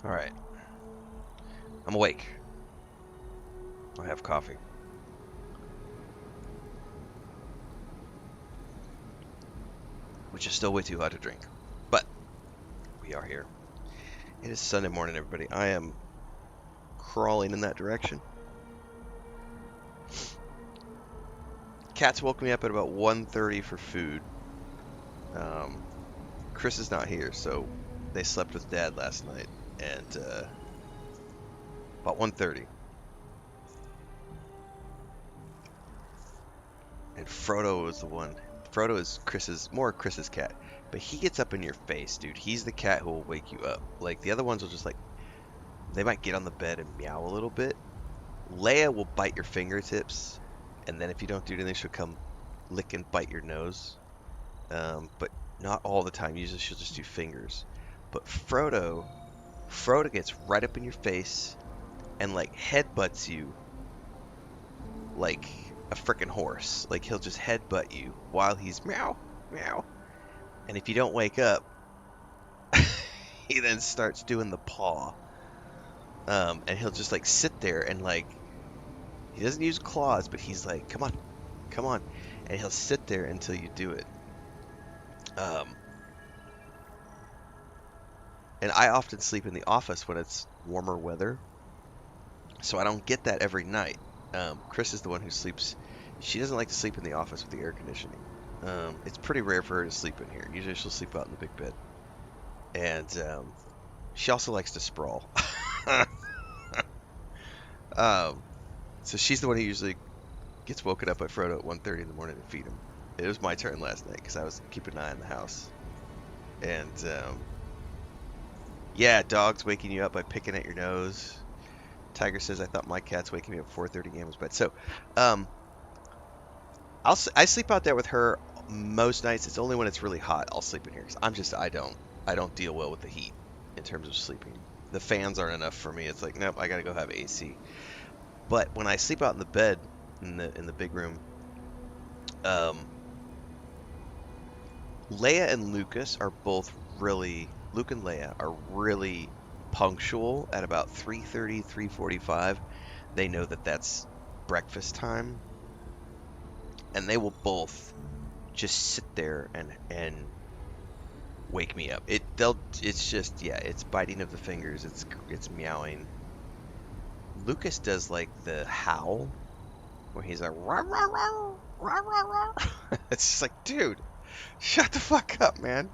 Alright. I'm awake. I have coffee. Which is still way too hot to drink. But we are here. It is Sunday morning, everybody. I am crawling in that direction. Cats woke me up at about 1:30 for food. Chris is not here, so they slept with Dad last night. And about 1:30. And Frodo was the one. Frodo is Chris's cat. But he gets up in your face, dude. He's the cat who will wake you up. Like, the other ones will just, like, they might get on the bed and meow a little bit. Leia will bite your fingertips, and then if you don't do anything, she'll come lick and bite your nose. But not all the time. Usually she'll just do fingers. But Frodo gets right up in your face and, like, headbutts you like a frickin' horse. Like, he'll just headbutt you while he's meow, meow. And if you don't wake up, he then starts doing the paw. And he'll just, like, sit there and, like, he doesn't use claws, but he's like, come on, come on. And he'll sit there until you do it. And I often sleep in the office when it's warmer weather. So I don't get that every night. Chris is the one who sleeps. She doesn't like to sleep in the office with the air conditioning. It's pretty rare for her to sleep in here. Usually she'll sleep out in the big bed. And she also likes to sprawl. So she's the one who usually gets woken up by Frodo at 1:30 in the morning to feed him. It was my turn last night because I was keeping an eye on the house. And yeah, dogs waking you up by picking at your nose. Tiger says, I thought my cat's waking me up at 4:30 a.m. was bed. So, I sleep out there with her most nights. It's only when it's really hot I'll sleep in here because I don't deal well with the heat in terms of sleeping. The fans aren't enough for me. It's like, nope, I gotta go have AC. But when I sleep out in the bed in the big room, Leia and Lucas are both really. Luke and Leia are really punctual at about 3:30, 3:45. They know that that's breakfast time, and they will both just sit there and wake me up. It's just, yeah, it's biting of the fingers, it's meowing. Lucas does like the howl where he's like rah, rah, rah, rah, rah, rah. It's just like, dude, shut the fuck up, man.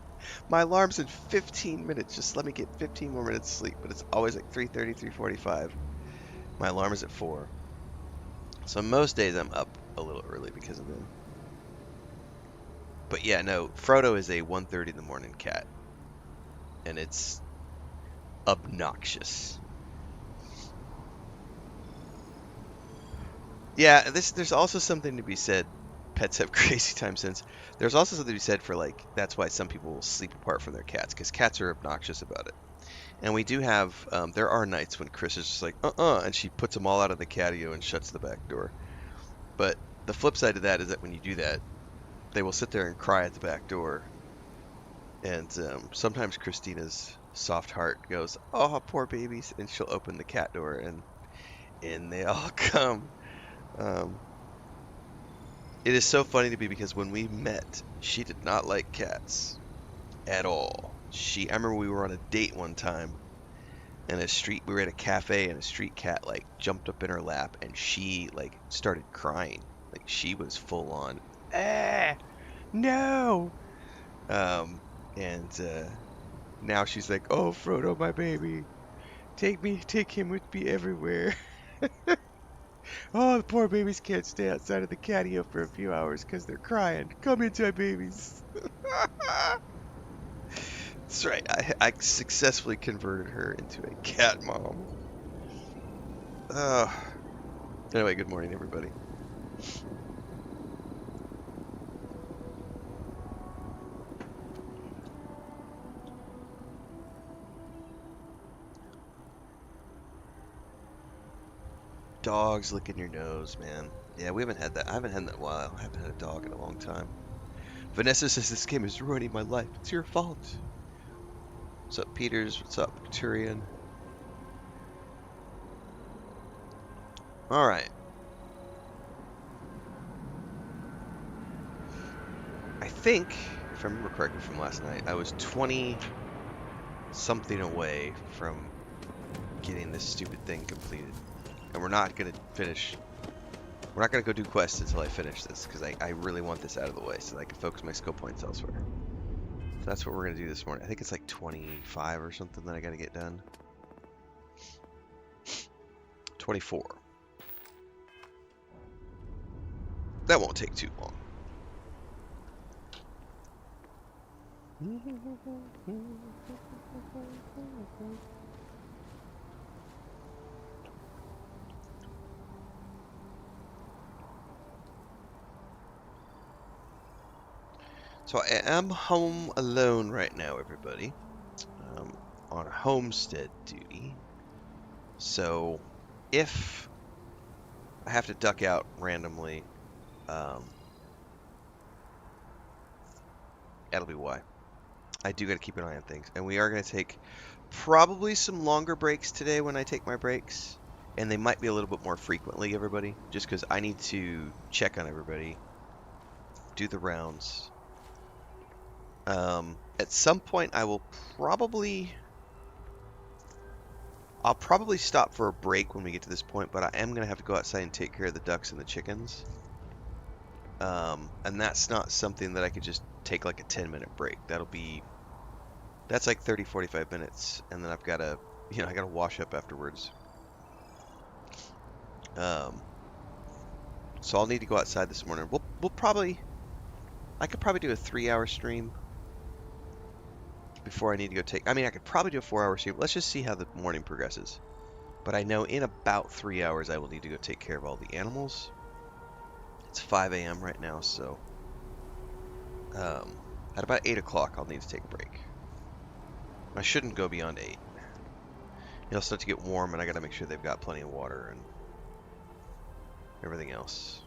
My alarm's in 15 minutes. Just let me get 15 more minutes of sleep. But it's always like 3:30, 3:45. My alarm is at 4. So most days I'm up a little early because of them. But yeah, no, Frodo is a 1:30 in the morning cat. And it's obnoxious. Yeah, there's also something to be said. Pets have crazy time sense. There's also something to be said for, like, that's why some people will sleep apart from their cats, because cats are obnoxious about it. And we do have, there are nights when Chris is just like, and she puts them all out of the catio and shuts the back door. But the flip side of that is that when you do that, they will sit there and cry at the back door. And sometimes Christina's soft heart goes, oh, poor babies, and she'll open the cat door, and in they all come. It is so funny to me because when we met, she did not like cats at all. I remember we were on a date one time, and we were at a cafe, and a street cat, like, jumped up in her lap, and she, like, started crying. Like, she was full on, no! And now she's like, oh, Frodo, my baby, take him with me everywhere. Oh, the poor babies can't stay outside of the catio for a few hours because they're crying. Come inside, babies. That's right. I successfully converted her into a cat mom. Anyway, good morning, everybody. Dogs licking your nose, man. Yeah, we haven't had that. I haven't had that in a while. I haven't had a dog in a long time. Vanessa says this game is ruining my life. It's your fault. What's up, Peters? What's up, Turian? All right. I think, if I remember correctly from last night, I was 20 something away from getting this stupid thing completed. And we're not going to finish. We're not going to go do quests until I finish this, because I really want this out of the way so that I can focus my skill points elsewhere. So that's what we're going to do this morning. I think it's like 25 or something that I got to get done. 24. That won't take too long. So I am home alone right now, everybody. On homestead duty. So if I have to duck out randomly, that'll be why. I do got to keep an eye on things. And we are going to take probably some longer breaks today when I take my breaks. And they might be a little bit more frequently, everybody. Just because I need to check on everybody. Do the rounds. At some point I will probably... I'll probably stop for a break when we get to this point. But I am going to have to go outside and take care of the ducks and the chickens. And that's not something that I could just take like a 10-minute break. That's like 30-45 minutes, and then I've got to, I got to wash up afterwards. So I'll need to go outside this morning. I could probably do a 3-hour stream before I need to go take. I mean, I could probably do a 4-hour stream. Let's just see how the morning progresses. But I know in about 3 hours I will need to go take care of all the animals. It's 5 a.m. right now, so at about 8 o'clock I'll need to take a break. I shouldn't go beyond 8. It'll start to get warm, and I gotta make sure they've got plenty of water and everything else.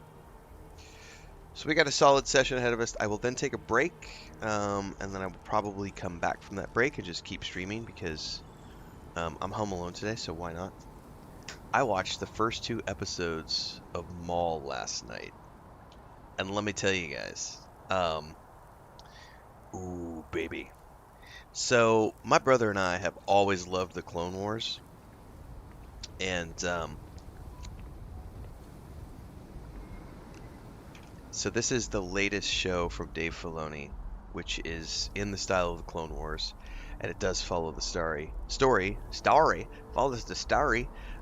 So we got a solid session ahead of us. I will then take a break, and then I will probably come back from that break and just keep streaming because I'm home alone today, so why not? I watched the first 2 episodes of Maul last night, and let me tell you guys, ooh, baby. So, my brother and I have always loved the Clone Wars, and so this is the latest show from Dave Filoni, which is in the style of the Clone Wars, and it does follow the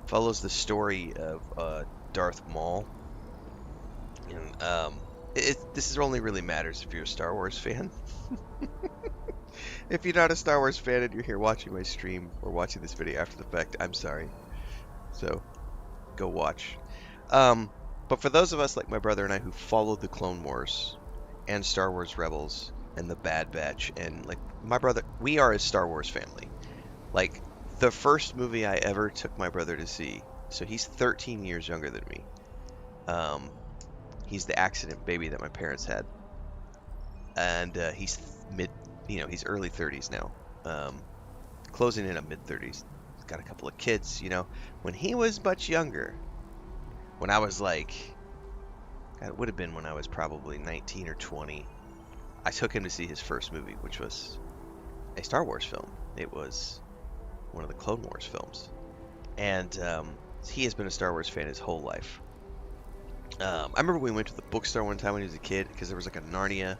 follows the story of Darth Maul, and this only really matters if you're a Star Wars fan. If you're not a Star Wars fan and you're here watching my stream or watching this video after the fact, I'm sorry. So, go watch. But for those of us like my brother and I who followed the Clone Wars and Star Wars Rebels and the Bad Batch, and like my brother, we are a Star Wars family. Like, the first movie I ever took my brother to see, so he's 13 years younger than me. He's the accident baby that my parents had. And he's he's early 30s now, closing in on mid-30s. He's got a couple of kids, When he was much younger, when I was like, it would have been when I was probably 19 or 20, I took him to see his first movie, which was a Star Wars film. It was one of the Clone Wars films. And he has been a Star Wars fan his whole life. I remember we went to the bookstore one time when he was a kid, because there was like a Narnia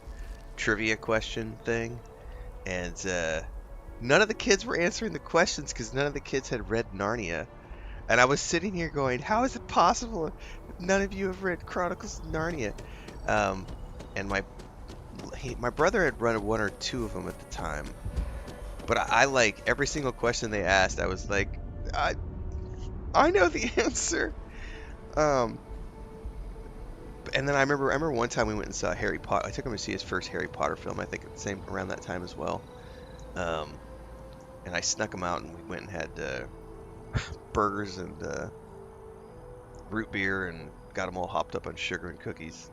trivia question thing. And none of the kids were answering the questions because none of the kids had read Narnia. And I was sitting here going, how is it possible if none of you have read Chronicles of Narnia? And my brother had read 1 or 2 of them at the time. But I like every single question they asked, I was like, I know the answer. And then I remember one time we went and saw Harry Potter. I took him to see his first Harry Potter film, I think around that time as well. And I snuck him out, and we went and had burgers and root beer, and got him all hopped up on sugar and cookies,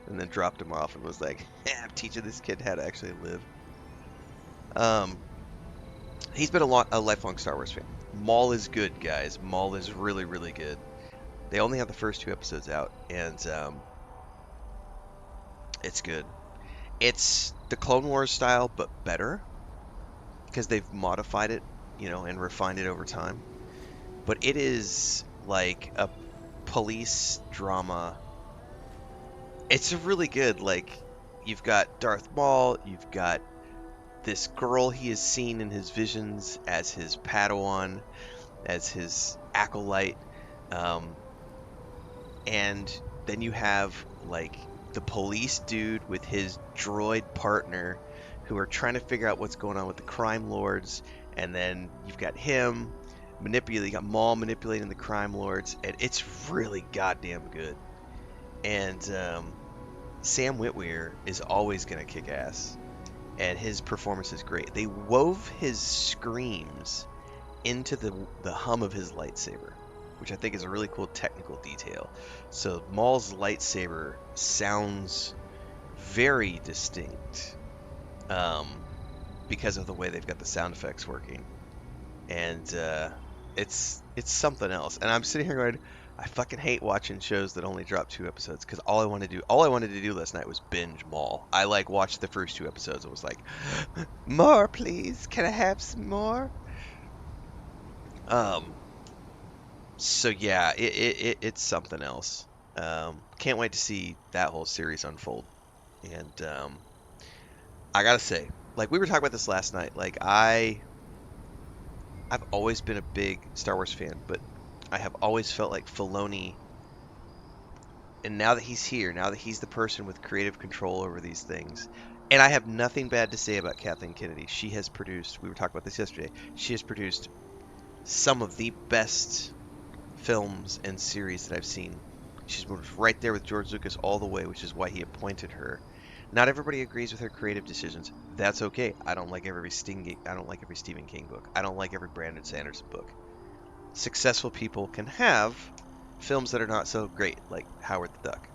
and then dropped him off and was like, I'm teaching this kid how to actually live. He's been a lifelong Star Wars fan. Maul is good, guys. Maul is really, really good. They only have the first 2 episodes out, and it's good. It's the Clone Wars style, but better because they've modified it, and refined it over time. But it is like a police drama. It's really good. Like, you've got Darth Maul, you've got this girl he has seen in his visions as his Padawan, as his acolyte, um, and then you have like the police dude with his droid partner who are trying to figure out what's going on with the crime lords, and then you've got him manipulating, you got Maul manipulating the crime lords, and it's really goddamn good. And Sam Witwer is always gonna kick ass, and his performance is great. They wove his screams into the hum of his lightsaber, which I think is a really cool technical detail. So Maul's lightsaber sounds very distinct, um, because of the way they've got the sound effects working, and it's something else. And I'm sitting here going, I fucking hate watching shows that only drop 2 episodes, because all I wanted to do last night was binge Maul. I like watched the first 2 episodes and was like, more please, can I have some more? Um, So yeah, it's something else. Can't wait to see that whole series unfold. And I gotta say, like we were talking about this last night, like I've always been a big Star Wars fan, but I have always felt like Filoni, and now that he's here, now that he's the person with creative control over these things, and I have nothing bad to say about Kathleen Kennedy. She has produced, we were talking about this yesterday, she has produced some of the best films and series that I've seen. She's right there with George Lucas all the way, which is why he appointed her. Not everybody agrees with her creative decisions. That's okay. I don't like every Stephen King book. I don't like every Brandon Sanderson book. Successful people can have films that are not so great, like Howard the Duck.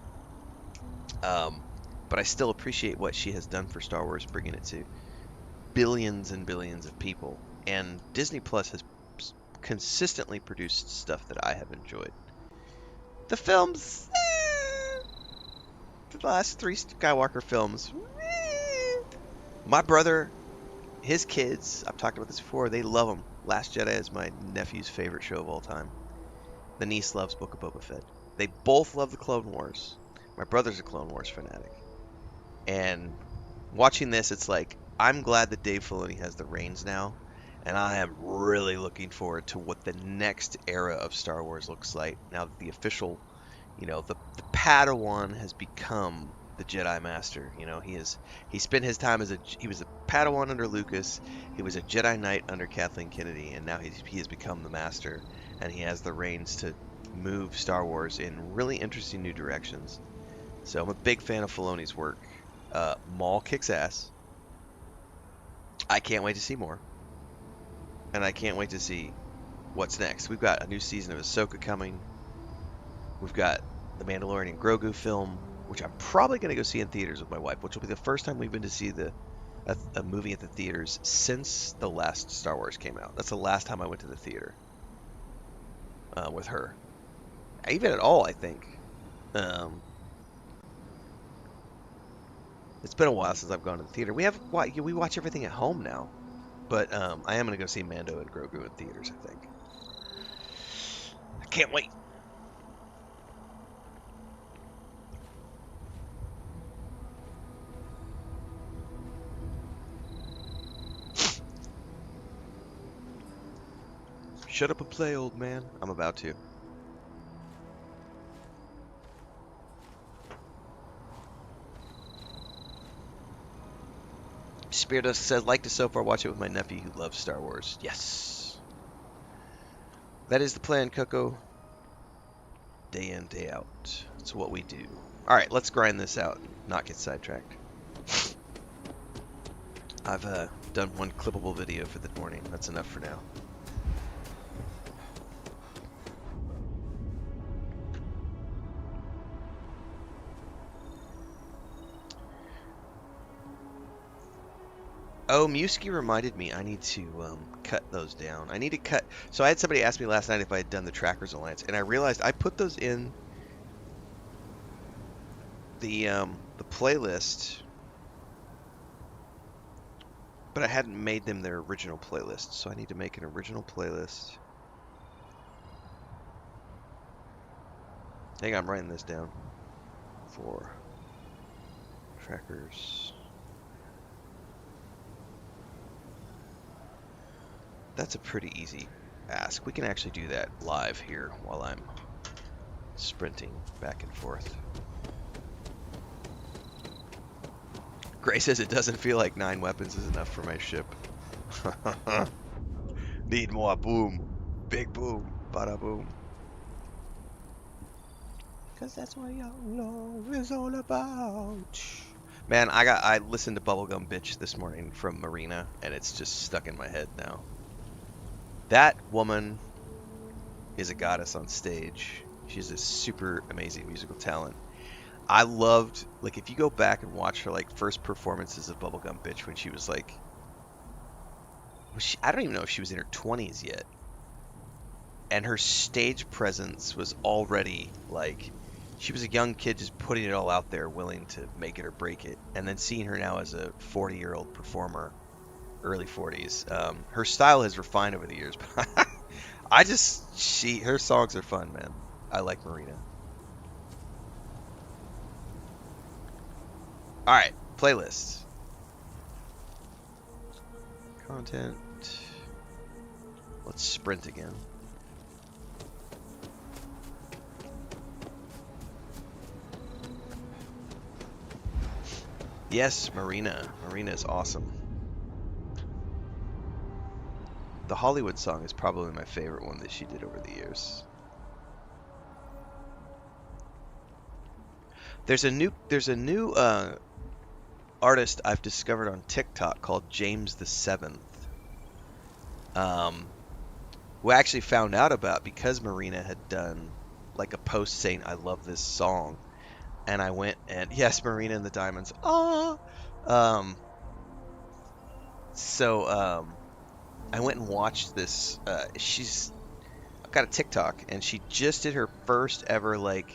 But I still appreciate what she has done for Star Wars, bringing it to billions and billions of people. And Disney Plus has consistently produced stuff that I have enjoyed. The films, the last 3 Skywalker films, my brother, his kids, I've talked about this before, they love them. Last Jedi is my nephew's favorite show of all time. The niece loves Book of Boba Fett. They both love the Clone Wars. My brother's a Clone Wars fanatic. And watching this, it's like, I'm glad that Dave Filoni has the reins now, and I am really looking forward to what the next era of Star Wars looks like now that the official, the Padawan has become the Jedi Master. He spent his time he was a Padawan under Lucas, he was a Jedi Knight under Kathleen Kennedy, and now he has become the Master, and he has the reins to move Star Wars in really interesting new directions. So I'm a big fan of Filoni's work. Maul kicks ass. I can't wait to see more. And I can't wait to see what's next. We've got a new season of Ahsoka coming. We've got the Mandalorian and Grogu film, which I'm probably going to go see in theaters with my wife, which will be the first time we've been to see a movie at the theaters since the last Star Wars came out. That's the last time I went to the theater with her. Even at all, I think. It's been a while since I've gone to the theater. We watch everything at home now. But I am going to go see Mando and Grogu in theaters, I think. I can't wait. Shut up and play, old man. I'm about to. Spirit says, like to so far watch it with my nephew who loves Star Wars. Yes. That is the plan, Coco. Day in, day out. That's what we do. Alright, let's grind this out and not get sidetracked. I've done one clippable video for the morning. That's enough for now. Oh, Muskie reminded me I need to cut those down. I need to cut. So I had somebody ask me last night if I had done the Trackers Alliance, and I realized I put those in the playlist, but I hadn't made them their original playlist. So I need to make an original playlist. Hang on, I'm writing this down for Trackers. That's a pretty easy ask. We can actually do that live here while I'm sprinting back and forth. Gray says it doesn't feel like 9 weapons is enough for my ship. Need more boom. Big boom. Bada boom. Cause that's what young love is all about. Man, I listened to Bubblegum Bitch this morning from Marina, and it's just stuck in my head now. That woman is a goddess on stage. She's a super amazing musical talent. I loved, like, if you go back and watch her, like, first performances of Bubblegum Bitch when she was, like, I don't even know if she was in her 20s yet. And her stage presence was already, like, she was a young kid just putting it all out there, willing to make it or break it. And then seeing her now as a 40-year-old performer, early 40s, her style has refined over the years. But her songs are fun, man. I like Marina. All right, playlists. Content. Let's sprint again. Yes, Marina. Marina is awesome. The Hollywood song is probably my favorite one that she did over the years. There's a new artist I've discovered on TikTok called James the Seventh. Who I actually found out about because Marina had done like a post saying I love this song, and I went and yes, Marina and the Diamonds. I went and watched this. She's got a TikTok, and she just did her first ever, like,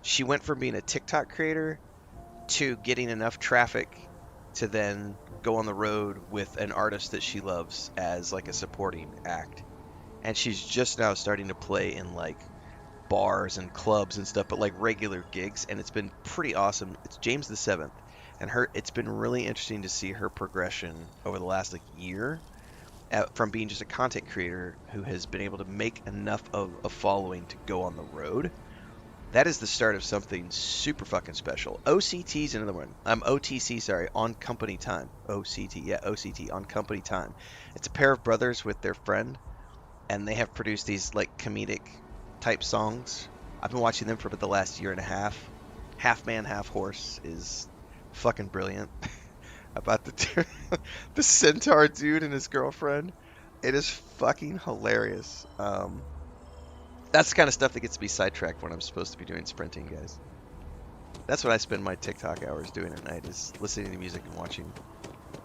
she went from being a TikTok creator to getting enough traffic to then go on the road with an artist that she loves as like a supporting act. And she's just now starting to play in like bars and clubs and stuff, but like regular gigs, and it's been pretty awesome. It's James the Seventh, and it's been really interesting to see her progression over the last like year, from being just a content creator who has been able to make enough of a following to go on the road. That is the start of something super fucking special. OCT is another one. OTC, sorry, on company time. OCT, yeah, OCT, on company time. It's a pair of brothers with their friend, and they have produced these like comedic type songs. I've been watching them for about the last year and a half. Half Man, Half Horse is fucking brilliant. About the centaur dude and his girlfriend. It is fucking hilarious. That's the kind of stuff that gets me sidetracked when I'm supposed to be doing sprinting, guys. That's what I spend my TikTok hours doing at night, is listening to music and watching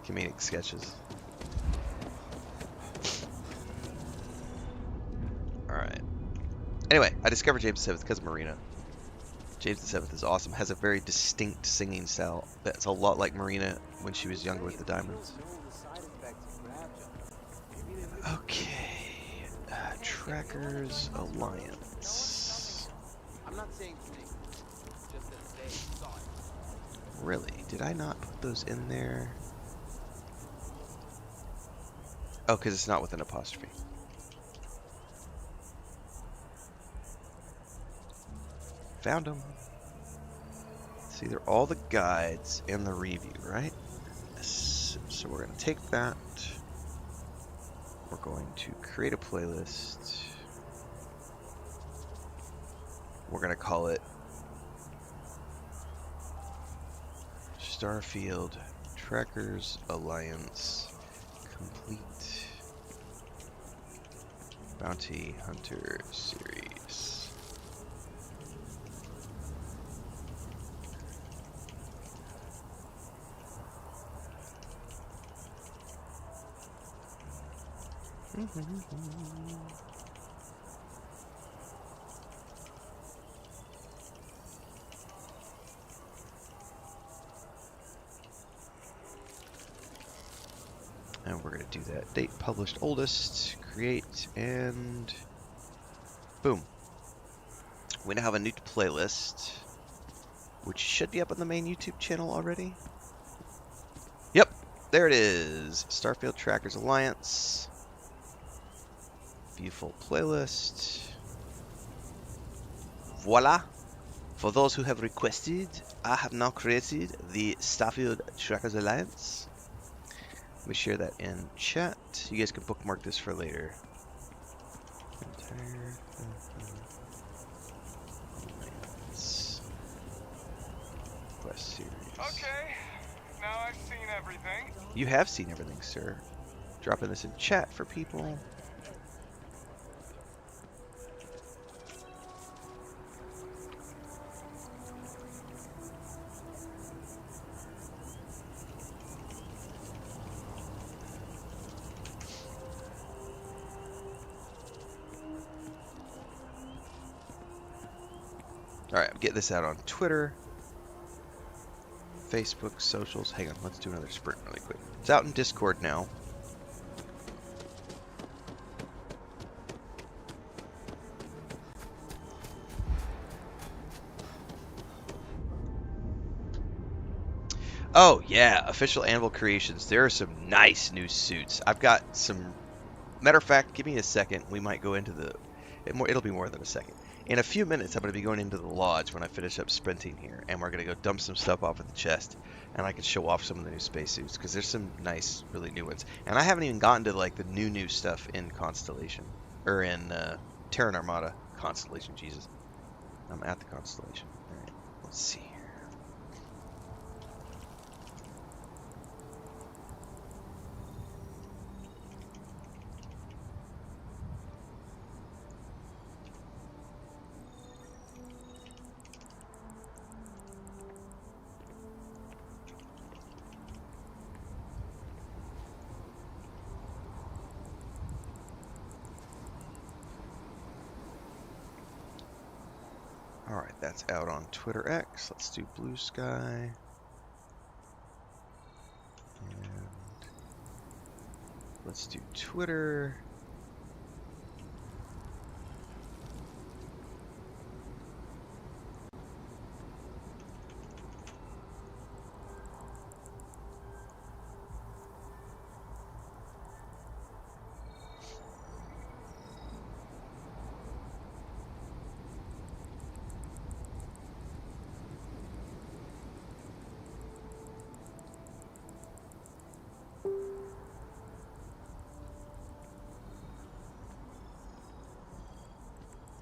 comedic sketches. Alright. Anyway, I discovered James the 7th because of Marina. James the 7th is awesome. Has a very distinct singing style that's a lot like Marina when she was younger with the Diamonds. Okay. Trackers Alliance. Really? Did I not put those in there? Oh, because it's not with an apostrophe. Found them. See, they're all the guides in the review, right? So we're going to take that. We're going to create a playlist. We're going to call it Starfield Trackers Alliance Complete Bounty Hunter Series. And we're going to do that. Date, published, oldest, create, and boom. We now have a new playlist, which should be up on the main YouTube channel already. Yep, there it is. Starfield Trackers Alliance. Beautiful playlist. Voila. For those who have requested, I have now created the Starfield Trackers Alliance. Let me share that in chat. You guys can bookmark this for later. Entire Alliance Quest series. Okay, now I've seen everything. You have seen everything, sir. Dropping this in chat for people. Alright, get this out on Twitter, Facebook, socials. Hang on, let's do another sprint really quick. It's out in Discord now. Oh, yeah, official Anvil creations. There are some nice new suits. I've got some... Matter of fact, give me a second. We might go into the... It'll be more than a second. In a few minutes, I'm going to be going into the lodge when I finish up sprinting here, and we're going to go dump some stuff off at the chest, and I can show off some of the new spacesuits, because there's some nice, really new ones. And I haven't even gotten to, like, the new stuff in Constellation, or in Terran Armada. Constellation, Jesus. I'm at the Constellation. Alright, let's see here. Alright, that's out on Twitter X. Let's do Blue Sky. And let's do Twitter.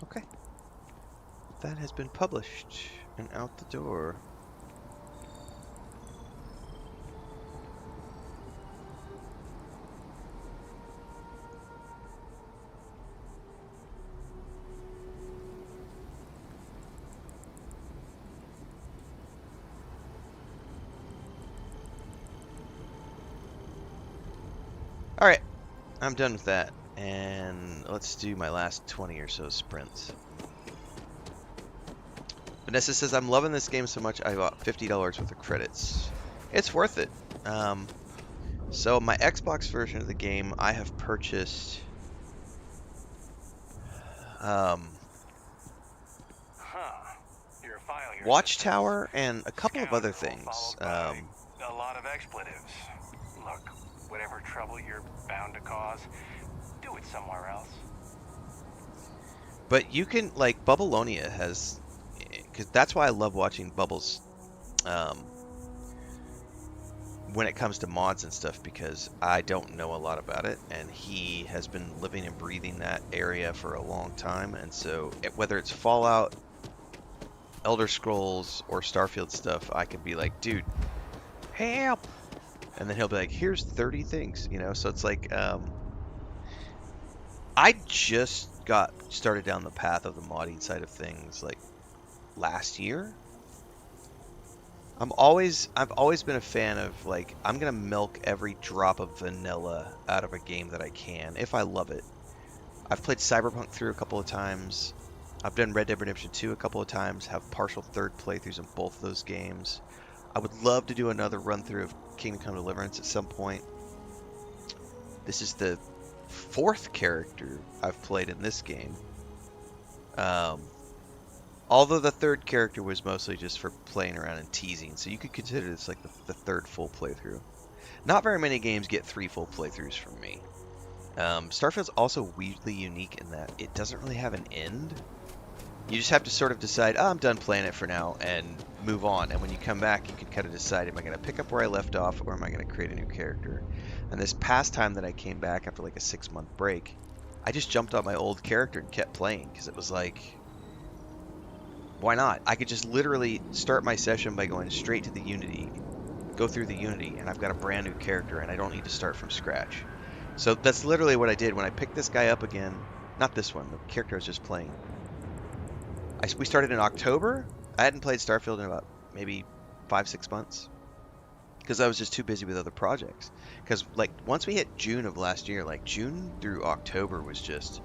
Okay. That has been published and out the door. Alright, I'm done with that. And let's do my last 20 or so sprints. Vanessa says, I'm loving this game so much I bought $50 worth of credits. It's worth it. So my Xbox version of the game, I have purchased Watchtower and a couple of other things. A lot of expletives. Look, whatever trouble you're bound to cause, do it somewhere else. But you can, like, Bubbleonia has, because that's why I love watching Bubbles when it comes to mods and stuff, because I don't know a lot about it, and he has been living and breathing that area for a long time, and so whether it's Fallout, Elder Scrolls, or Starfield stuff, I can be like, dude, help! And then he'll be like, here's 30 things, you know? So it's like, I just got started down the path of the modding side of things, like, last year. I've always been a fan of, like, I'm gonna milk every drop of vanilla out of a game that I can, if I love it. I've played Cyberpunk through a couple of times. I've done Red Dead Redemption 2 a couple of times, have partial third playthroughs in both of those games. I would love to do another run through of Kingdom Come Deliverance at some point. This is the fourth character I've played in this game. Although the third character was mostly just for playing around and teasing, so you could consider this like the third full playthrough. Not very many games get 3 full playthroughs from me. Starfield's also weirdly unique in that it doesn't really have an end. You just have to sort of decide, oh, I'm done playing it for now, and move on. And when you come back, you can kind of decide, am I going to pick up where I left off, or am I going to create a new character? And this past time that I came back after like a 6-month break, I just jumped on my old character and kept playing, because it was like, why not? I could just literally start my session by going straight to the Unity, go through the Unity, and I've got a brand new character, and I don't need to start from scratch. So that's literally what I did when I picked this guy up again. Not this one, the character I was just playing. We started in October. I hadn't played Starfield in about maybe 5-6 months because I was just too busy with other projects. Because like once we hit June of last year, like June through October was just,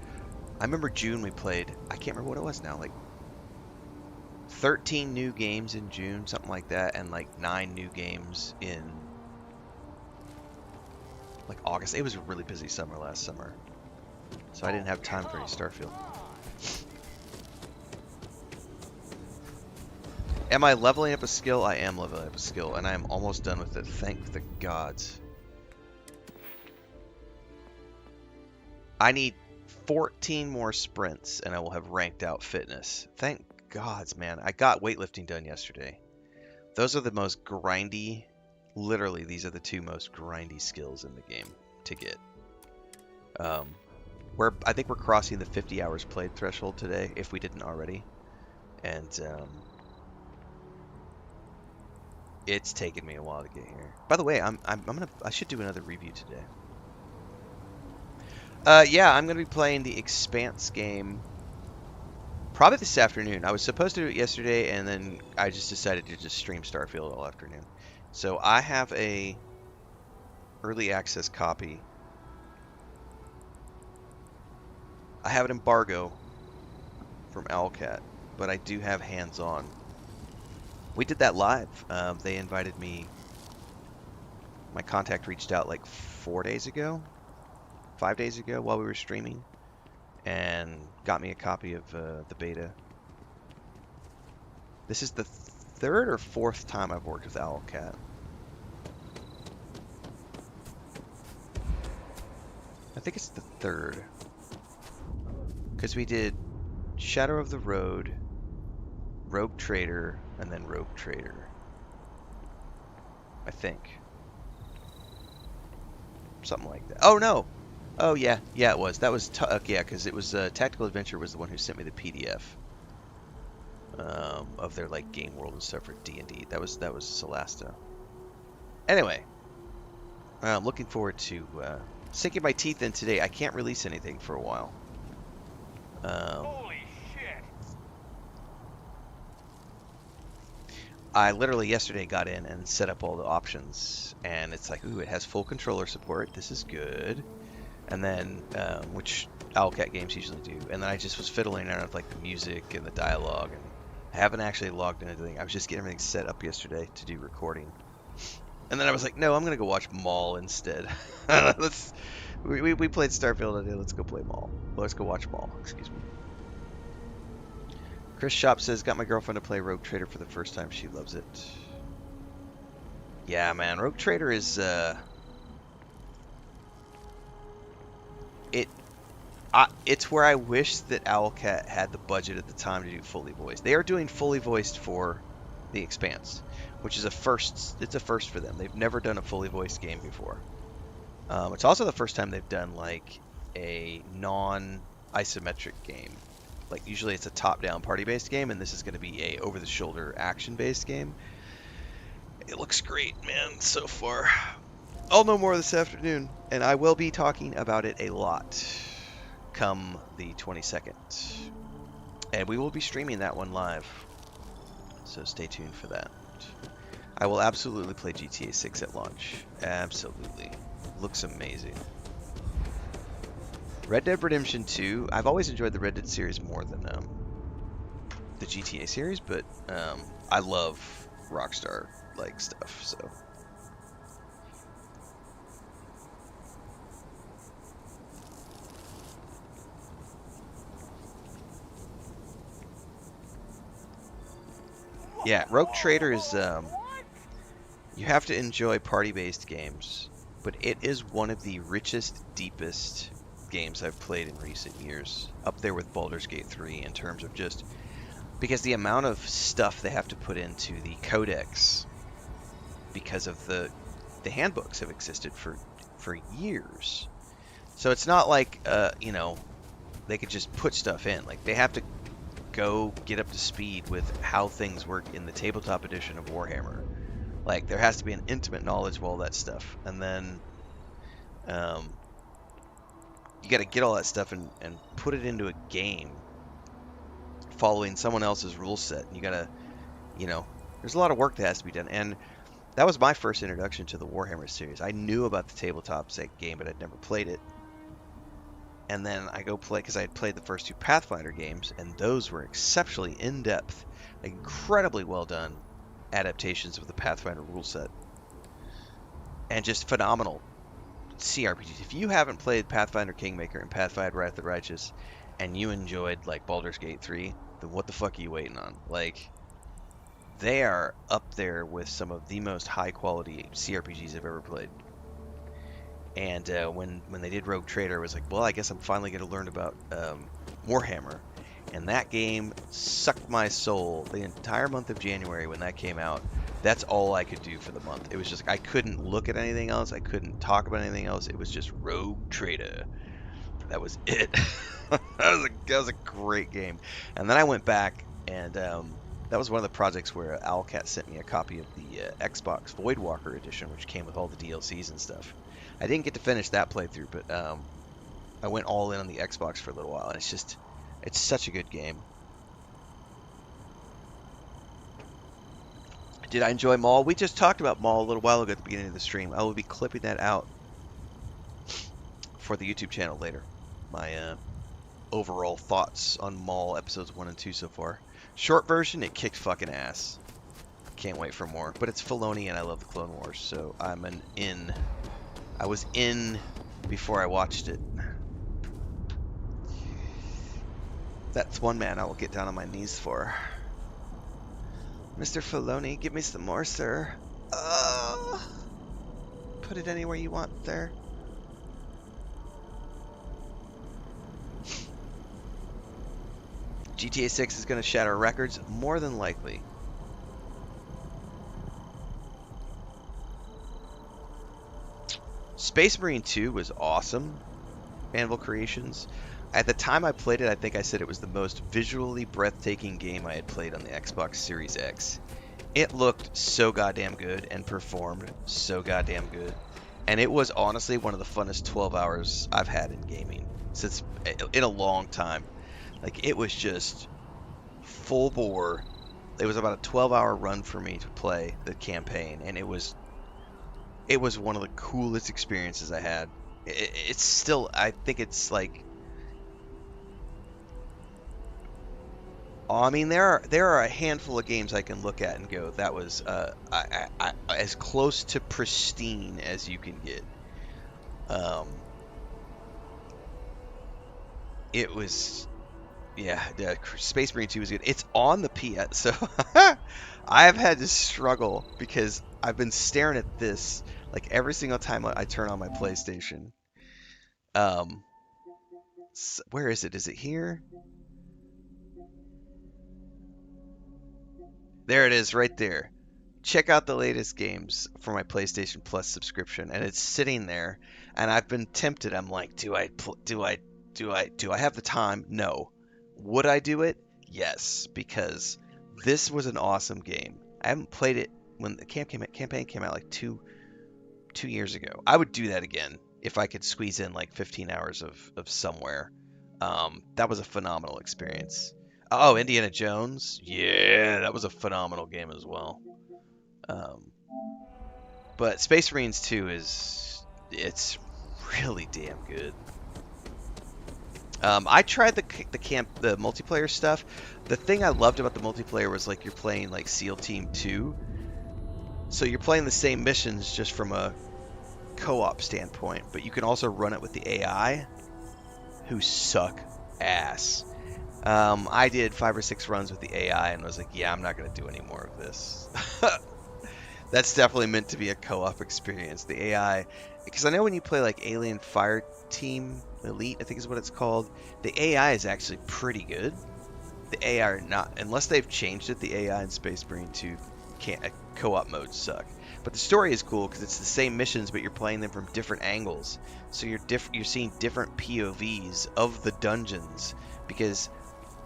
I remember June we played, I can't remember what it was now, like 13 new games in June, something like that, and like 9 new games in like August. It was a really busy summer last summer, so I didn't have time for any Starfield. Am I leveling up a skill? I am leveling up a skill, and I am almost done with it. Thank the gods. I need 14 more sprints, and I will have ranked out fitness. Thank gods, man. I got weightlifting done yesterday. Those are the most grindy, literally, these are the 2 most grindy skills in the game to get. I think we're crossing the 50 hours played threshold today, if we didn't already. And, it's taken me a while to get here. By the way, I should do another review today. Yeah, I'm gonna be playing the Expanse game probably this afternoon. I was supposed to do it yesterday, and then I just decided to just stream Starfield all afternoon. So I have a early access copy. I have an embargo from Owlcat, but I do have hands-on. We did that live. They invited me. My contact reached out like 4 days ago, 5 days ago while we were streaming, and got me a copy of the beta. This is the 3rd or 4th time I've worked with Owlcat. I think it's the 3rd. Because we did Shadow of the Road, Rogue Trader, and then Rogue Trader. I think. Something like that. Oh, no! Oh, yeah. Yeah, it was. That was... yeah, because it was... Tactical Adventure was the one who sent me the PDF. Of their, like, game world and stuff for D&D. That was Celasta. Anyway. I'm looking forward to sinking my teeth in today. I can't release anything for a while. Holy shit! I literally yesterday got in and set up all the options, and it's like, ooh, it has full controller support. This is good. And then, which Owlcat games usually do. And then I just was fiddling around with like the music and the dialogue, and I haven't actually logged into anything. I was just getting everything set up yesterday to do recording. And then I was like, no, I'm gonna go watch Maul instead. We played Starfield today. Let's go play Maul. Let's go watch Maul. Excuse me. Chris Shop says, got my girlfriend to play Rogue Trader for the first time. She loves it. Yeah, man. Rogue Trader is, it's where I wish that Owlcat had the budget at the time to do fully voiced. They are doing fully voiced for The Expanse, which is a first. It's a first for them. They've never done a fully voiced game before. It's also the first time they've done like a non-isometric game. Like usually it's a top-down party-based game, and this is going to be a over-the-shoulder action-based game. It looks great, man, so far. I'll know more this afternoon, and I will be talking about it a lot come the 22nd. And we will be streaming that one live, so stay tuned for that. I will absolutely play GTA 6 at launch. Absolutely. Looks amazing. Red Dead Redemption 2. I've always enjoyed the Red Dead series more than the GTA series, but I love Rockstar like stuff. So yeah, Rogue Trader is you have to enjoy party-based games, but it is one of the richest, deepest games I've played in recent years, up there with Baldur's Gate 3 in terms of just because the amount of stuff they have to put into the codex because of the handbooks have existed for years. So it's not like they could just put stuff in. Like they have to go get up to speed with how things work in the tabletop edition of Warhammer. Like there has to be an intimate knowledge of all that stuff, and then um, you got to get all that stuff and put it into a game following someone else's rule set. And you got to, there's a lot of work that has to be done. And that was my first introduction to the Warhammer series. I knew about the tabletop game, but I'd never played it. And then I go play, because I had played the first two Pathfinder games, and those were exceptionally in-depth, like incredibly well done adaptations of the Pathfinder rule set. And just phenomenal CRPGs. If you haven't played Pathfinder Kingmaker and Pathfinder Wrath of the Righteous, and you enjoyed like Baldur's Gate 3, then what the fuck are you waiting on? Like, they are up there with some of the most high quality CRPGs I've ever played. And when they did Rogue Trader, I was like, well, I guess I'm finally going to learn about Warhammer. And that game sucked my soul the entire month of January when that came out. That's all I could do for the month. It was just like I couldn't look at anything else. I couldn't talk about anything else. It was just Rogue Trader. That was it. that was a great game. And then I went back and that was one of the projects where Owlcat sent me a copy of the Xbox Voidwalker edition, which came with all the DLCs and stuff. I didn't get to finish that playthrough, but I went all in on the Xbox for a little while, and it's such a good game. Did I enjoy Maul? We just talked about Maul a little while ago at the beginning of the stream. I will be clipping that out for the YouTube channel later. My overall thoughts on Maul episodes 1 and 2 so far. Short version, it kicked fucking ass. Can't wait for more. But it's Filoni and I love the Clone Wars, so I'm an in. I was in before I watched it. That's one man I will get down on my knees for. Mr. Filoni, give me some more, sir. Put it anywhere you want there. GTA 6 is going to shatter records, more than likely. Space Marine 2 was awesome. Anvil Creations. At the time I played it, I think I said it was the most visually breathtaking game I had played on the Xbox Series X. It looked so goddamn good and performed so goddamn good. And it was honestly one of the funnest 12 hours I've had in gaming since in a long time. Like, it was just full bore. It was about a 12-hour run for me to play the campaign, and it was one of the coolest experiences I had. It's still, I think it's like, I mean, there are a handful of games I can look at and go, that was as close to pristine as you can get. It was, yeah, Space Marine 2 was good. It's on the PS, so I've had to struggle because I've been staring at this like every single time I turn on my PlayStation. Where is it? Is it here? There it is, right there. Check out the latest games for my PlayStation Plus subscription, and it's sitting there. And I've been tempted. I'm like, do I have the time? No. Would I do it? Yes, because this was an awesome game. I haven't played it when the campaign came out like two years ago. I would do that again if I could squeeze in like 15 hours of somewhere. That was a phenomenal experience. Oh, Indiana Jones. Yeah, that was a phenomenal game as well. Um, but Space Marines 2 it's really damn good. I tried the multiplayer stuff. The thing I loved about the multiplayer was like you're playing like SEAL Team 2, so you're playing the same missions just from a co-op standpoint, but you can also run it with the AI, who suck ass. I did 5 or 6 runs with the AI and was like, yeah, I'm not gonna do any more of this. That's definitely meant to be a co-op experience. The AI, because I know when you play like Alien Fire Team Elite, I think is what it's called, the AI is actually pretty good. The AI are not, unless they've changed it, the AI in Space Marine 2 can't, co-op modes suck. But the story is cool because it's the same missions, but you're playing them from different angles. So you're seeing different POVs of the dungeons, because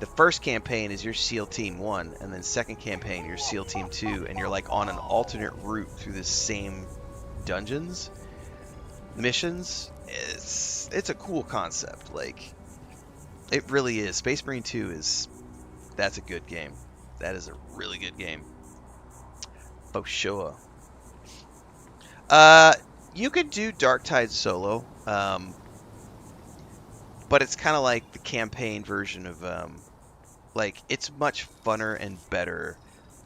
the first campaign is your SEAL Team 1, and then second campaign your SEAL Team 2, and you're like on an alternate route through the same dungeons missions. It's a cool concept. Like, it really is. Space Marine 2 that's a good game. That is a really good game. For sure. You could do Dark Tide solo, but it's kind of like the campaign version of like, it's much funner and better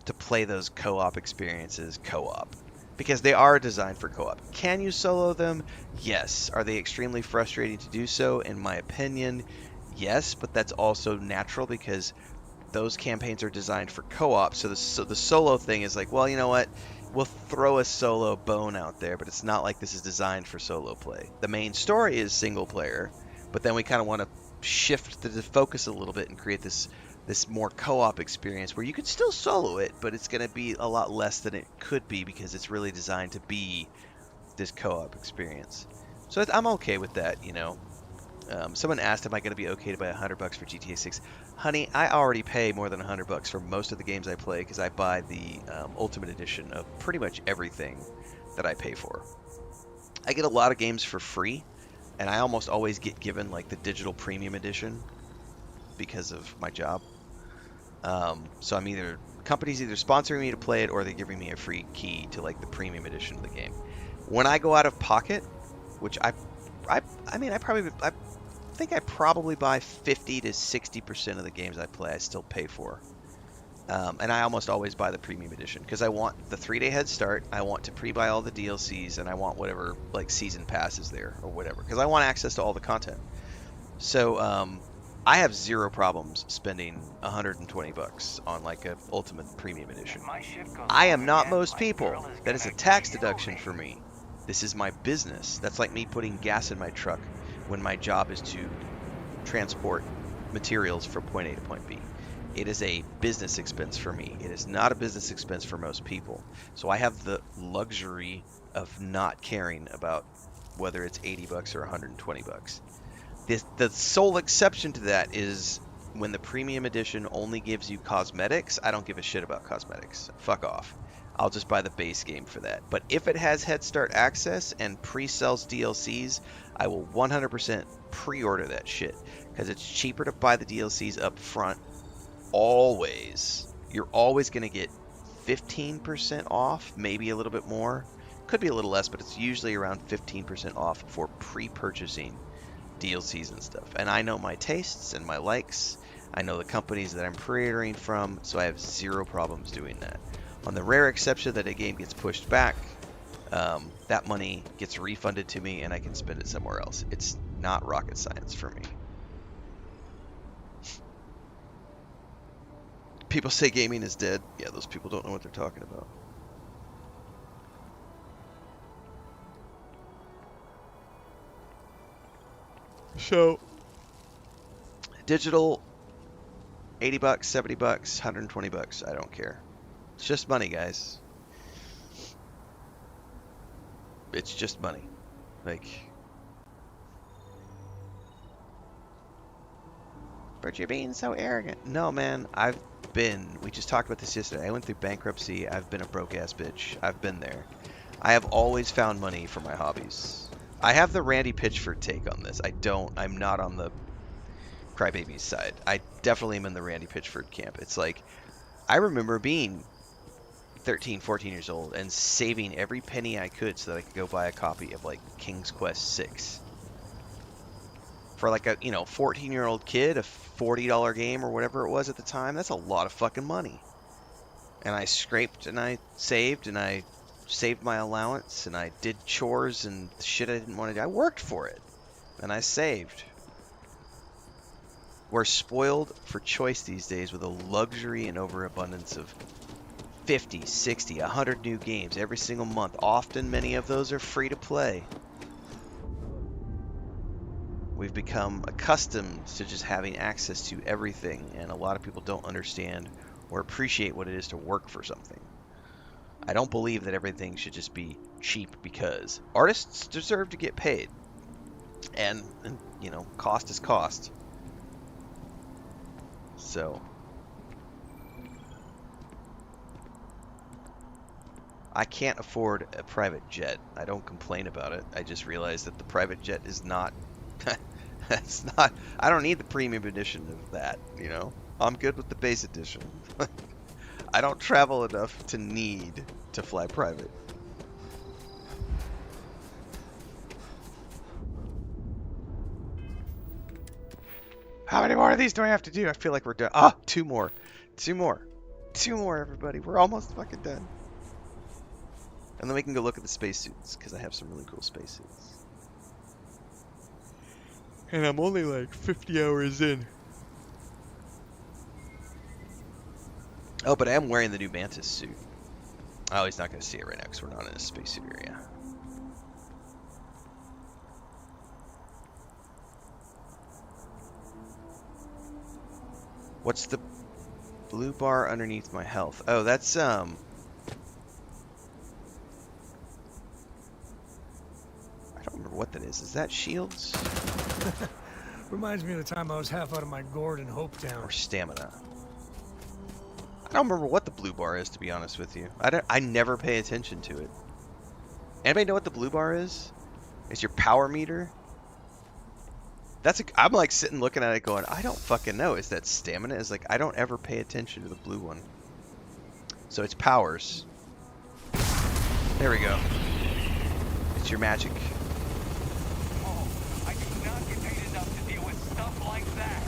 to play those co-op experiences co-op, because they are designed for co-op. Can you solo them? Yes. Are they extremely frustrating to do so? In my opinion, yes, but that's also natural because those campaigns are designed for co-op. So the solo thing is like, well, you know what? We'll throw a solo bone out there, but it's not like this is designed for solo play. The main story is single player, but then we kind of want to shift the focus a little bit and create this more co-op experience where you could still solo it, but it's going to be a lot less than it could be because it's really designed to be this co-op experience. So I'm okay with that, you know. Someone asked, am I going to be okay to buy $100 for GTA 6? Honey, I already pay more than $100 for most of the games I play because I buy the Ultimate Edition of pretty much everything that I pay for. I get a lot of games for free, and I almost always get given like the digital premium edition because of my job. So companies either sponsoring me to play it or they're giving me a free key to like the premium edition of the game. When I go out of pocket, which I think I probably buy 50 to 60% of the games I play I still pay for. And I almost always buy the premium edition because I want the 3-day head start, I want to pre-buy all the DLCs, and I want whatever like season pass is there or whatever because I want access to all the content. So I have zero problems spending $120 on like a ultimate premium edition. I am not most people. That is a tax deduction for me. This is my business. That's like me putting gas in my truck when my job is to transport materials from point A to point B. It is a business expense for me. It is not a business expense for most people. So I have the luxury of not caring about whether it's $80 or $120. The sole exception to that is when the premium edition only gives you cosmetics. I don't give a shit about cosmetics. Fuck off. I'll just buy the base game for that. But if it has Head Start access and pre-sells DLCs, I will 100% pre-order that shit because it's cheaper to buy the DLCs up front. Always. You're always going to get 15% off, maybe a little bit more. Could be a little less, but it's usually around 15% off for pre-purchasing DLCs and stuff. And I know my tastes and my likes. I know the companies that I'm pre-ordering from, so I have zero problems doing that. On the rare exception that a game gets pushed back, that money gets refunded to me and I can spend it somewhere else. It's not rocket science for me. People say gaming is dead. Yeah, those people don't know what they're talking about. So, digital, $80, $70, $120. I don't care. It's just money, guys. It's just money. Like, but you're being so arrogant. No, man, we just talked about this yesterday. I went through bankruptcy. I've been a broke ass bitch. I've been there. I have always found money for my hobbies. I have the Randy Pitchford take on this. I'm not on the Crybabies side. I definitely am in the Randy Pitchford camp. It's like, I remember being 13, 14 years old and saving every penny I could so that I could go buy a copy of like King's Quest 6. For like a, 14-year-old kid, a $40 game or whatever it was at the time, that's a lot of fucking money. And I scraped and I saved my allowance and I did chores and shit I didn't want to do. I worked for it and I saved. We're spoiled for choice these days with a luxury and overabundance of 50, 60, 100 new games every single month. Often many of those are free to play. We've become accustomed to just having access to everything, and a lot of people don't understand or appreciate what it is to work for something. I don't believe that everything should just be cheap, because artists deserve to get paid. And cost is cost. So I can't afford a private jet. I don't complain about it. I just realized that the private jet is not I don't need the premium edition of that, I'm good with the base edition. I don't travel enough to need to fly private. How many more of these do I have to do? I feel like we're done. Ah, two more, everybody. We're almost fucking done. And then we can go look at the spacesuits, because I have some really cool spacesuits. And I'm only like 50 hours in. Oh, but I am wearing the new Mantis suit. Oh, he's not going to see it right now because we're not in a spacesuit area. What's the blue bar underneath my health? Oh, that's, I don't remember what that is. Is that shields? Reminds me of the time I was half out of my gourd in Hopetown. Or stamina? I don't remember what the blue bar is, to be honest with you. I never pay attention to it. Anybody know what the blue bar is? It's your power meter. I'm like sitting looking at it going, I don't fucking know. Is that stamina? Is like, I don't ever pay attention to the blue one. So it's powers. There we go. It's your magic. Oh, I do not get paid enough to deal with stuff like that.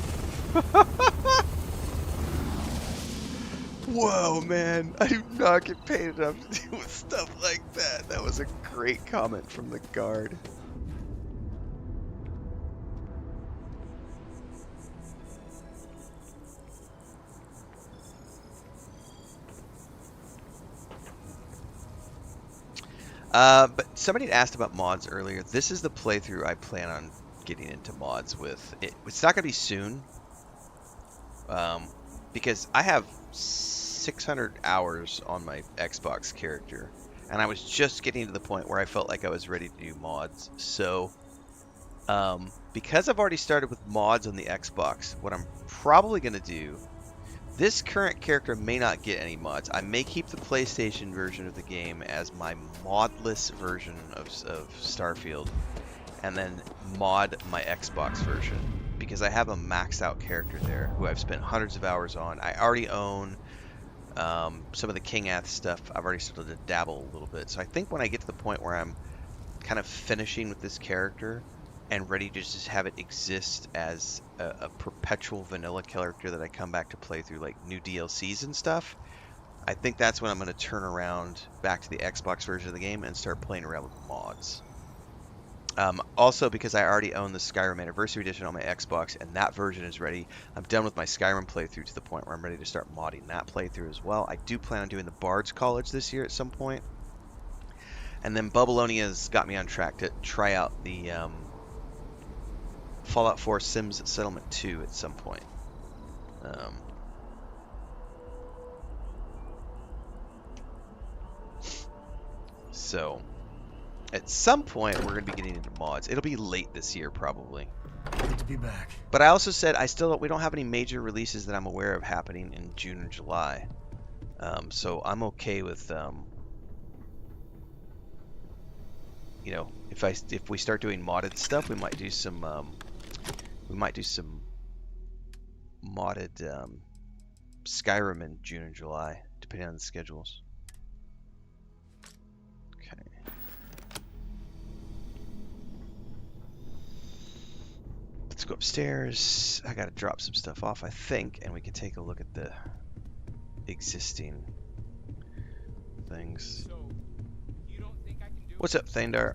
Whoa, man. I do not get paid enough to deal with stuff like that. That was a great comment from the guard. But somebody had asked about mods earlier. This is the playthrough I plan on getting into mods with. It's not going to be soon. Because I have 600 hours on my Xbox character. And I was just getting to the point where I felt like I was ready to do mods. So, because I've already started with mods on the Xbox, what I'm probably going to do... This current character may not get any mods. I may keep the PlayStation version of the game as my modless version of Starfield, and then mod my Xbox version, because I have a maxed out character there who I've spent hundreds of hours on. I already own some of the King Ath stuff. I've already started to dabble a little bit. So I think when I get to the point where I'm kind of finishing with this character and ready to just have it exist as a perpetual vanilla character that I come back to play through like new DLCs and stuff, I think that's when I'm going to turn around back to the Xbox version of the game and start playing around with mods. Also, because I already own the Skyrim Anniversary Edition on my Xbox, and that version is ready. I'm done with my Skyrim playthrough to the point where I'm ready to start modding that playthrough as well. I do plan on doing the Bard's College this year at some point. And then Bubblonia's got me on track to try out the Fallout 4 Sims Settlement 2 at some point. So, at some point, we're going to be getting into mods. It'll be late this year, probably. Good to be back. But I also said we don't have any major releases that I'm aware of happening in June or July. So I'm okay with, if we start doing modded stuff, we might do some modded Skyrim in June and July, depending on the schedules. go upstairs. I gotta drop some stuff off, I think, and we can take a look at the existing things. So, you don't think I can do What's it? up, Thandar?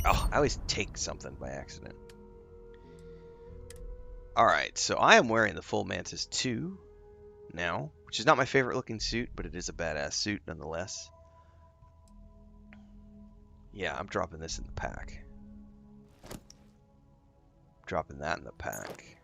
Oh, I always take something by accident. Alright, so I am wearing the full Mantis 2 now, which is not my favorite looking suit, but it is a badass suit nonetheless. Yeah, I'm dropping this in the pack. Dropping that in the pack.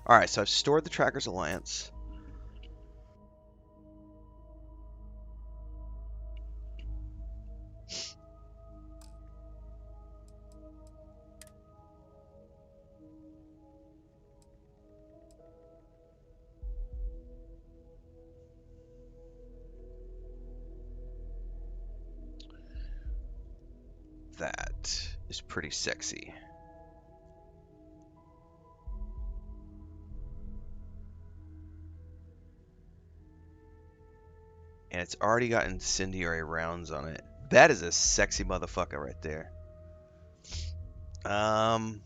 Alright, so I've stored the Tracker's Alliance. That is pretty sexy. And it's already got incendiary rounds on it. That is a sexy motherfucker right there. I'm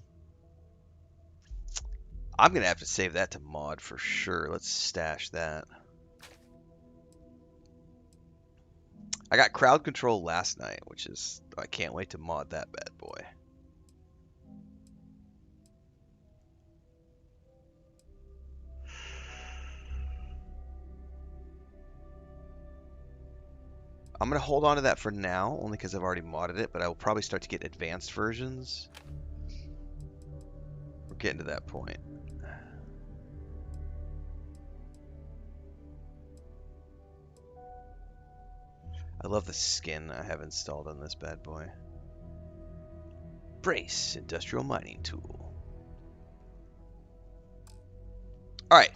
gonna have to save that to mod for sure. Let's stash that. I got crowd control last night, which is, I can't wait to mod that bad boy. I'm gonna hold on to that for now, only because I've already modded it, but I will probably start to get advanced versions. We're getting to that point. I love the skin I have installed on this bad boy. Brace industrial mining tool. Alright,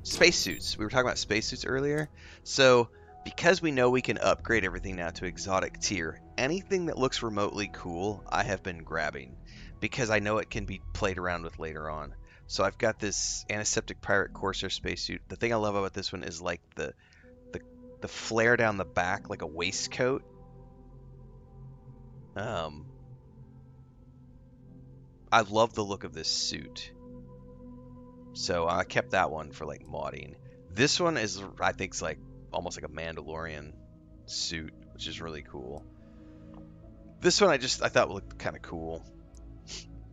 spacesuits. We were talking about spacesuits earlier. So, because we know we can upgrade everything now to exotic tier, anything that looks remotely cool, I have been grabbing. Because I know it can be played around with later on. So I've got this antiseptic pirate corsair spacesuit. The thing I love about this one is like the flare down the back like a waistcoat. I love the look of this suit. So I kept that one for like modding. This one is, I think, is like almost like a Mandalorian suit, which is really cool. This one I thought looked kind of cool.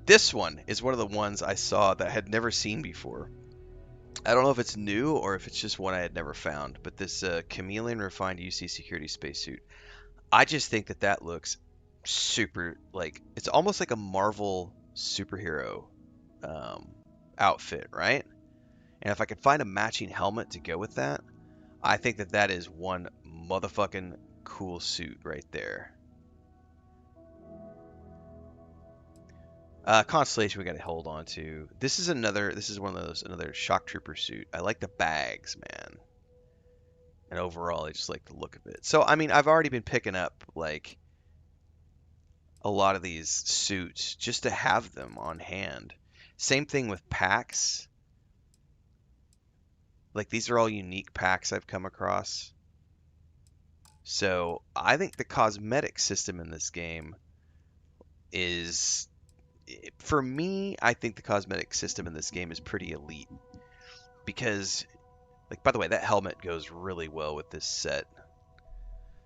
This one is one of the ones I saw that I had never seen before. I don't know if it's new or if it's just one I had never found, but this Chameleon Refined UC Security Spacesuit. I just think that that looks super, like, it's almost like a Marvel superhero outfit, right? And if I could find a matching helmet to go with that, I think that that is one motherfucking cool suit right there. Constellation we gotta hold on to. This is one of those, another shock trooper suit. I like the bags, man. And overall, I just like the look of it. So, I mean, I've already been picking up, like, a lot of these suits just to have them on hand. Same thing with packs. Like, these are all unique packs I've come across. So, I think the cosmetic system in this game is... For me, I think the cosmetic system in this game is pretty elite. Because, like, by the way, that helmet goes really well with this set.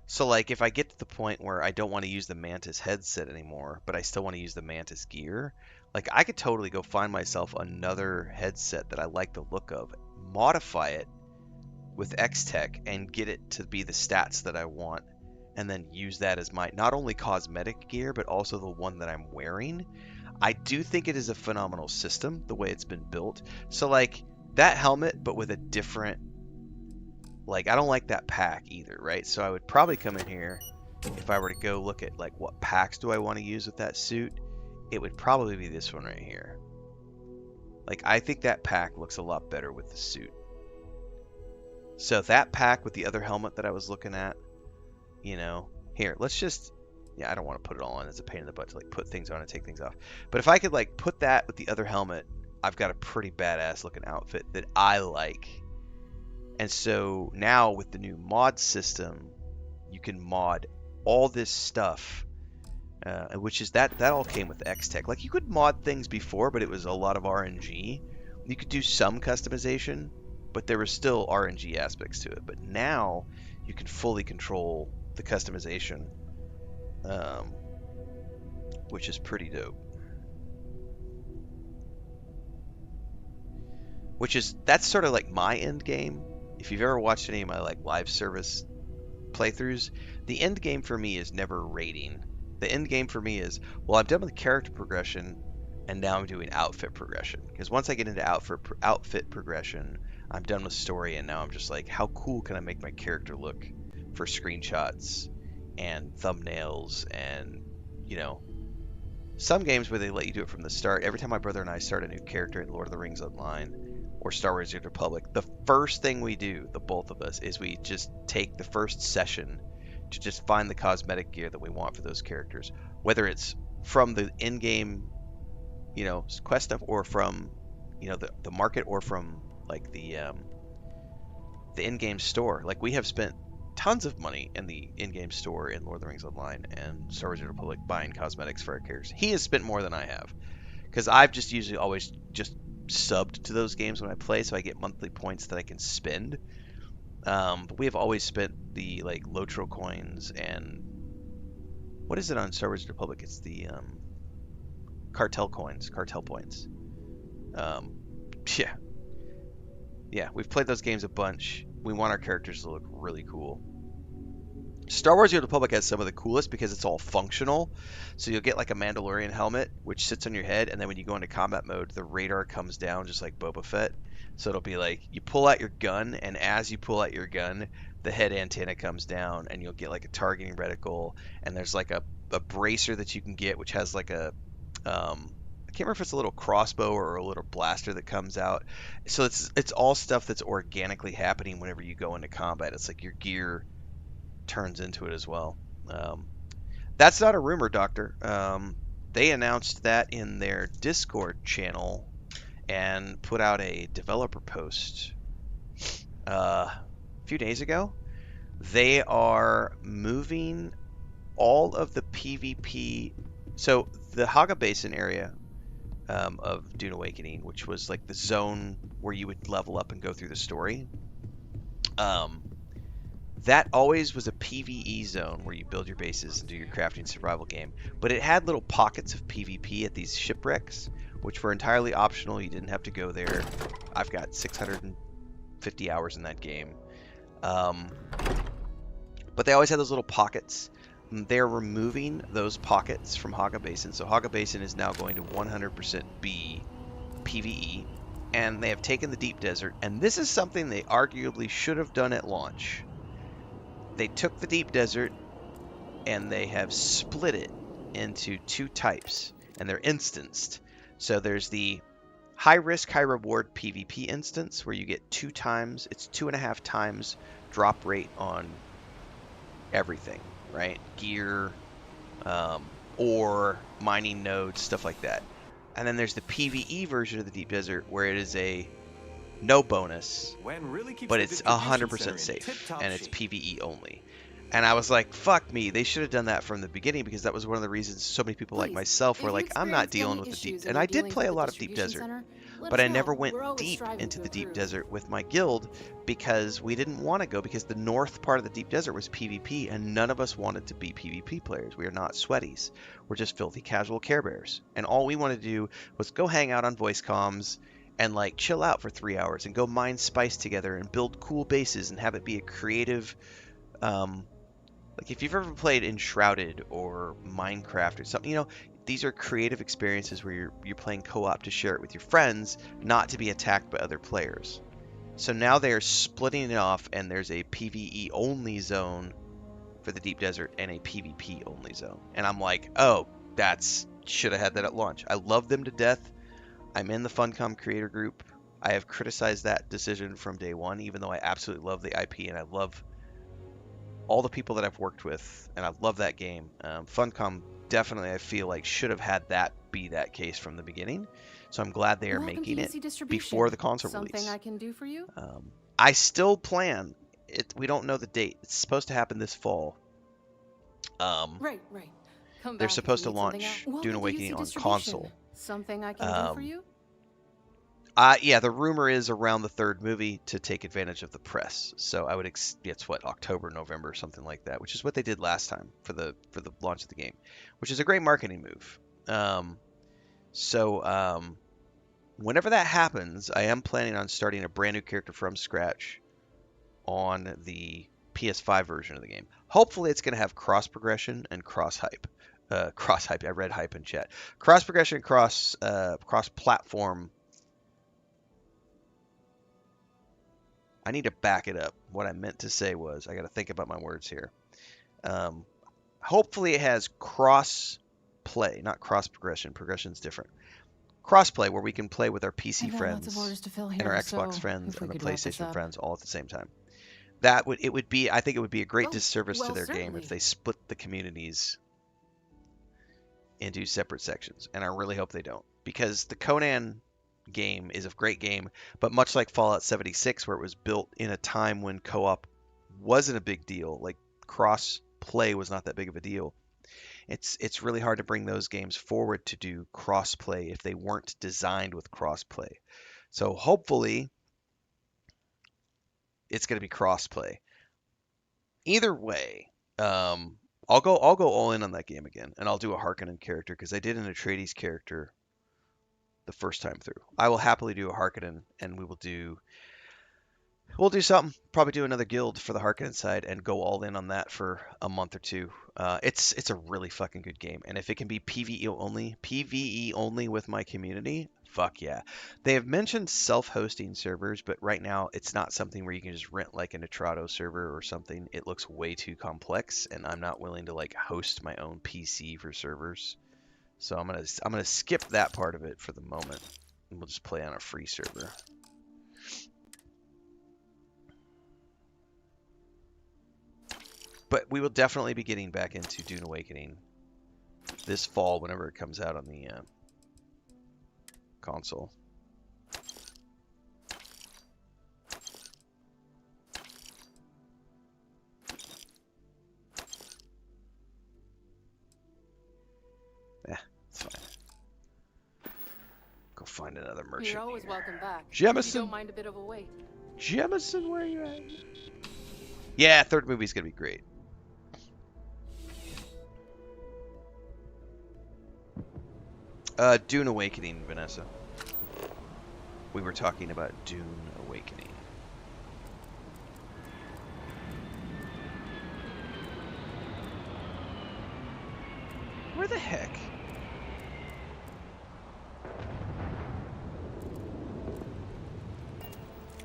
So, like, if I get to the point where I don't want to use the Mantis headset anymore, but I still want to use the Mantis gear, like, I could totally go find myself another headset that I like the look of, modify it with X-Tech, and get it to be the stats that I want, and then use that as my, not only cosmetic gear, but also the one that I'm wearing. I do think it is a phenomenal system, the way it's been built. So, like, that helmet, but with a different... Like, I don't like that pack either, right? So I would probably come in here, if I were to go look at, like, what packs do I want to use with that suit, it would probably be this one right here. Like, I think that pack looks a lot better with the suit. So that pack with the other helmet that I was looking at, here, let's just, yeah, I don't want to put it all on. It's a pain in the butt to like put things on and take things off. But if I could like put that with the other helmet, I've got a pretty badass looking outfit that I like. And so now with the new mod system, you can mod all this stuff, which is that all came with X-Tech. Like you could mod things before, but it was a lot of RNG. You could do some customization, but there was still RNG aspects to it. But now you can fully control the customization, which is pretty dope. That's sort of like my end game. If you've ever watched any of my like live service playthroughs, the end game for me is never raiding. The end game for me is, well, I'm done with character progression, and now I'm doing outfit progression. Because once I get into outfit progression, I'm done with story, and now I'm just like, how cool can I make my character look for screenshots and thumbnails and, some games where they let you do it from the start. Every time my brother and I start a new character in Lord of the Rings Online or Star Wars: The Old Republic, the first thing we do, the both of us, is we just take the first session to just find the cosmetic gear that we want for those characters, whether it's from the in-game, quest stuff, or from, the market, or from like the in-game store. Like we have spent tons of money in the in-game store in Lord of the Rings Online and Star Wars: The Old Republic buying cosmetics for our characters. He has spent more than I have, because I've just usually always just subbed to those games when I play, so I get monthly points that I can spend. But we have always spent the like Lotro coins and what is it on Star Wars: The Republic? It's the cartel coins, cartel points. Yeah, we've played those games a bunch. We want our characters to look really cool. Star Wars: The Old Republic has some of the coolest because it's all functional. So you'll get like a Mandalorian helmet, which sits on your head, and then when you go into combat mode, the radar comes down just like Boba Fett. So it'll be like you pull out your gun, and as you pull out your gun, the head antenna comes down, and you'll get like a targeting reticle, and there's like a bracer that you can get, which has like a I can't remember if it's a little crossbow or a little blaster that comes out. So it's all stuff that's organically happening whenever you go into combat. It's like your gear turns into it as well. That's not a rumor, Doctor. They announced that in their Discord channel and put out a developer post a few days ago. They are moving all of the PvP. So the Haga Basin area of Dune Awakening, which was like the zone where you would level up and go through the story. That always was a PvE zone where you build your bases and do your crafting survival game. But it had little pockets of PvP at these shipwrecks, which were entirely optional. You didn't have to go there. I've got 650 hours in that game. But they always had those little pockets. They're removing those pockets from Haga Basin. So Haga Basin is now going to 100% be PvE. And they have taken the Deep Desert. And this is something they arguably should have done at launch. They took the Deep Desert and they have split it into two types, and they're instanced. So there's the high risk, high reward PvP instance where you get 2.5 times drop rate on everything, right? Gear, ore, mining nodes, stuff like that. And then there's the PvE version of the Deep Desert where it is a no bonus, but it's 100% safe, and it's PvE only. And I was like, fuck me, they should have done that from the beginning, because that was one of the reasons so many people like myself were like, I'm not dealing with the deep. And I did play a lot of Deep Desert, but I never went deep into the Deep Desert with my guild, because we didn't want to go, because the north part of the Deep Desert was PvP, and none of us wanted to be PvP players. We are not sweaties. We're just filthy casual Care Bears. And all we wanted to do was go hang out on voice comms and like chill out for 3 hours and go mine spice together and build cool bases and have it be a creative, like if you've ever played Enshrouded or Minecraft or something, these are creative experiences where you're playing co-op to share it with your friends, not to be attacked by other players. So now they are splitting it off, and there's a PvE only zone for the Deep Desert and a PvP only zone. And I'm like, oh, should have had that at launch. I love them to death. I'm in the Funcom creator group. I have criticized that decision from day one, even though I absolutely love the IP and I love all the people that I've worked with, and I love that game. Funcom definitely, I feel like, should have had that be that case from the beginning. So I'm glad they are Welcome making to it UC Distribution. before the console Something release. I can do for you? I still plan it. We don't know the date. It's supposed to happen this fall. Right. Come They're back if supposed you to need something launch else. Dune Welcome to Awakening UC on Distribution. console. Something I can do for you? Yeah, the rumor is around the third movie to take advantage of the press. So I would it's what, October, November, something like that, which is what they did last time for the launch of the game, which is a great marketing move. Whenever that happens, I am planning on starting a brand new character from scratch on the PS5 version of the game. Hopefully, it's going to have cross progression and cross hype. Cross hype. I read hype in chat. Cross progression, cross platform. I need to back it up. What I meant to say was, I got to think about my words here. Hopefully it has cross play, not cross progression. Progression's different. Cross play, where we can play with our PC friends and our Xbox friends and the PlayStation friends all at the same time. I think it would be a great disservice to their game if they split the communities into separate sections, and I really hope they don't, because the Conan game is a great game, but much like Fallout 76, where it was built in a time when co-op wasn't a big deal, like cross play was not that big of a deal. It's really hard to bring those games forward to do cross play if they weren't designed with cross play. So hopefully it's going to be cross play. Either way, I'll go all in on that game again, and I'll do a Harkonnen character because I did an Atreides character the first time through. I will happily do a Harkonnen, and we'll do something. Probably do another guild for the Harkonnen side and go all in on that for a month or two. It's a really fucking good game, and if it can be PVE only with my community, fuck yeah. They have mentioned self-hosting servers, but right now it's not something where you can just rent like a Nitrado server or something. It looks way too complex, and I'm not willing to like host my own PC for servers. So I'm gonna skip that part of it for the moment, and we'll just play on a free server. But we will definitely be getting back into Dune Awakening this fall whenever it comes out on the console. Yeah, it's fine. Go find another merchant. You're always welcome back. Jemison! You don't mind a bit of a wait. Jemison, where are you at? Yeah, third movie's gonna be great. Dune Awakening, Vanessa. We were talking about Dune Awakening. Where the heck?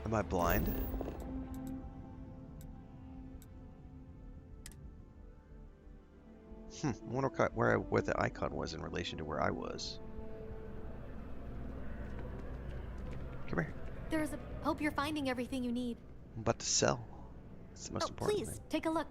Am I blind? I wonder where the icon was in relation to where I was. Come here. There's a. Hope you're finding everything you need. I'm about to sell. That's the most important please, thing. take a look.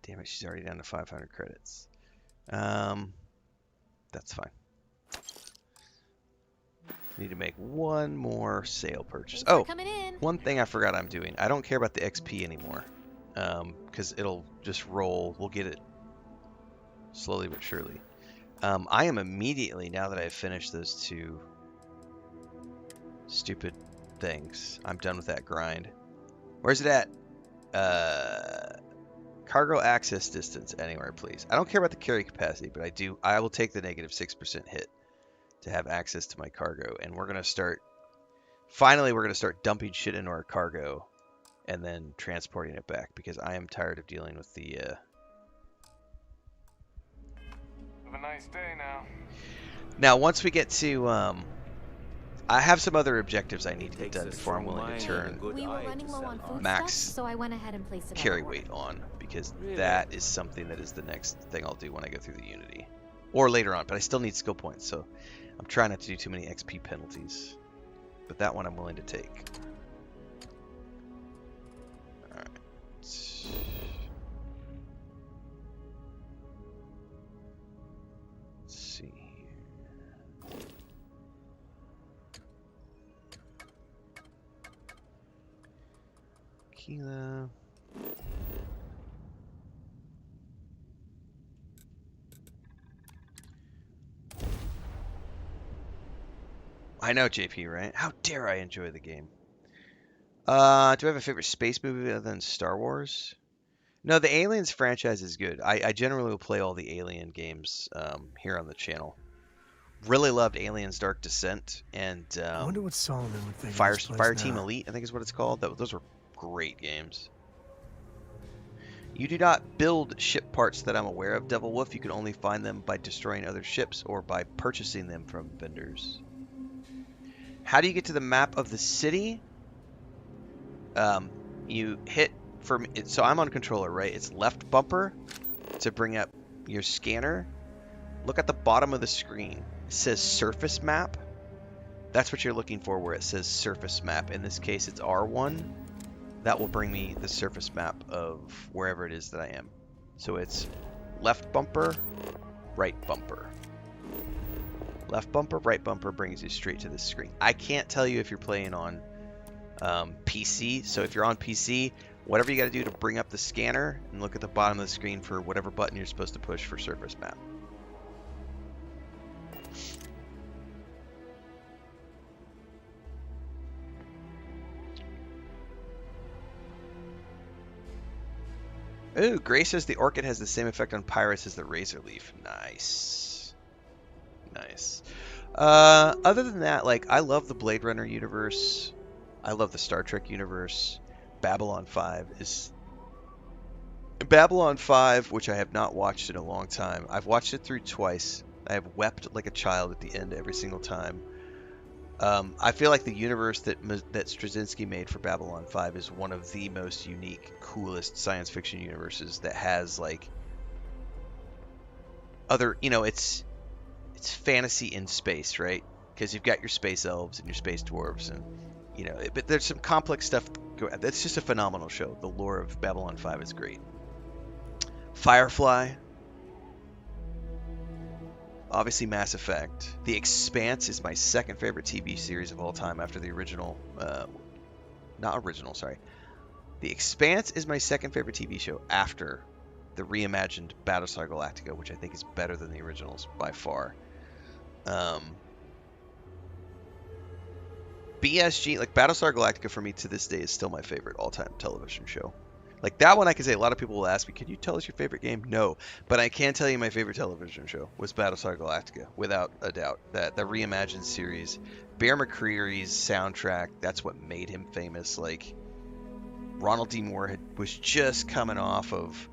Damn it, she's already down to 500 credits. That's fine. Need to make one more sale purchase. Thanks for coming in. One thing I forgot I'm doing. I don't care about the XP anymore. Because it'll just roll. We'll get it slowly but surely. I am immediately, now that I've finished those two stupid things, I'm done with that grind. Where's it at? Cargo access distance anywhere, please. I don't care about the carry capacity, but I will take the negative 6% hit to have access to my cargo. And we're gonna start dumping shit into our cargo and then transporting it back, because I am tired of dealing with the Have a nice day now. Now once we get to I have some other objectives I need to get done before I'm willing to turn We were running low on food max stuff, so I went ahead and placed it carry on order. weight on, because that is something that is the next thing I'll do when I go through the Unity. Or later on, but I still need skill points, so I'm trying not to do too many XP penalties. But that one I'm willing to take. Alright. Let's see here. Kila. I know, JP, right? How dare I enjoy the game? Do I have a favorite space movie other than Star Wars? No, the Aliens franchise is good. I generally will play all the Alien games here on the channel. Really loved Aliens Dark Descent and I wonder what Solomon would think Fire of this place Fireteam now. Elite, I think is what it's called. Those were great games. You do not build ship parts that I'm aware of, Devil Wolf. You can only find them by destroying other ships or by purchasing them from vendors. How do you get to the map of the city? You hit so I'm on controller, right? It's left bumper to bring up your scanner. Look at the bottom of the screen. It says surface map. That's what you're looking for where it says surface map. In this case, it's R1. That will bring me the surface map of wherever it is that I am. So it's left bumper, right bumper. Left bumper, right bumper brings you straight to this screen. I can't tell you if you're playing on PC. So if you're on PC, whatever you got to do to bring up the scanner and look at the bottom of the screen for whatever button you're supposed to push for surface map. Ooh, Gray says the Orchid has the same effect on pirates as the Razor Leaf. Nice. Nice. Other than that, like, I love the Blade Runner universe. I love the Star Trek universe. Babylon 5, which I have not watched in a long time. I've watched it through twice. I have wept like a child at the end every single time. I feel like the universe that Straczynski made for Babylon 5 is one of the most unique, coolest science fiction universes that has, like, other, it's fantasy in space, right? Because you've got your space elves and your space dwarves, and, but there's some complex stuff. It's just a phenomenal show. The lore of Babylon 5 is great. Firefly. Obviously, Mass Effect. The Expanse is my second favorite TV series of all time after the original. The Expanse is my second favorite TV show after the reimagined Battlestar Galactica, which I think is better than the originals by far. BSG, like Battlestar Galactica for me to this day is still my favorite all-time television show. Like that one I can say, a lot of people will ask me, can you tell us your favorite game? No, but I can tell you my favorite television show was Battlestar Galactica, without a doubt. That the reimagined series, Bear McCreary's soundtrack, that's what made him famous. Like Ronald D. Moore was just coming off of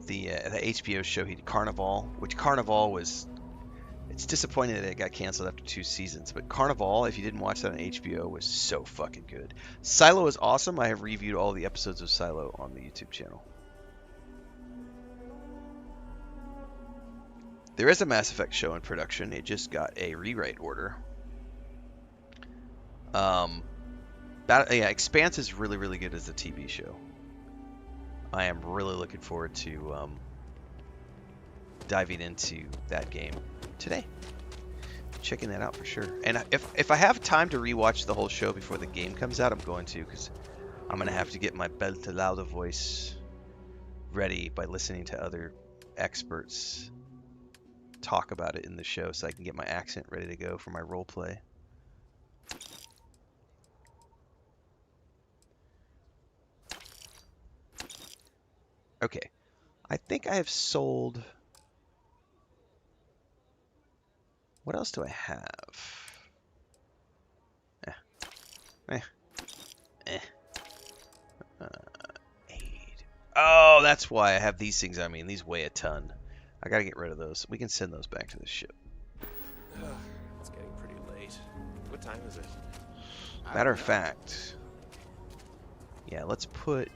the HBO show Carnival, which Carnival was. It's disappointing that it got canceled after 2 seasons, but Carnival, if you didn't watch that on HBO, was so fucking good. Silo is awesome. I have reviewed all the episodes of Silo on the YouTube channel. There is a Mass Effect show in production. It just got a rewrite order. Expanse is really, really good as a TV show. I am really looking forward to diving into that game today. Checking that out for sure. And if I have time to rewatch the whole show before the game comes out, I'm going to, because I'm going to have to get my Beltalowda voice ready by listening to other experts talk about it in the show so I can get my accent ready to go for my role play. Okay. I think I have sold... What else do I have? Aid. Oh, that's why I have these things. I mean, these weigh a ton. I gotta get rid of those. We can send those back to the ship. It's getting pretty late. What time is it? Matter of fact, yeah, let's put.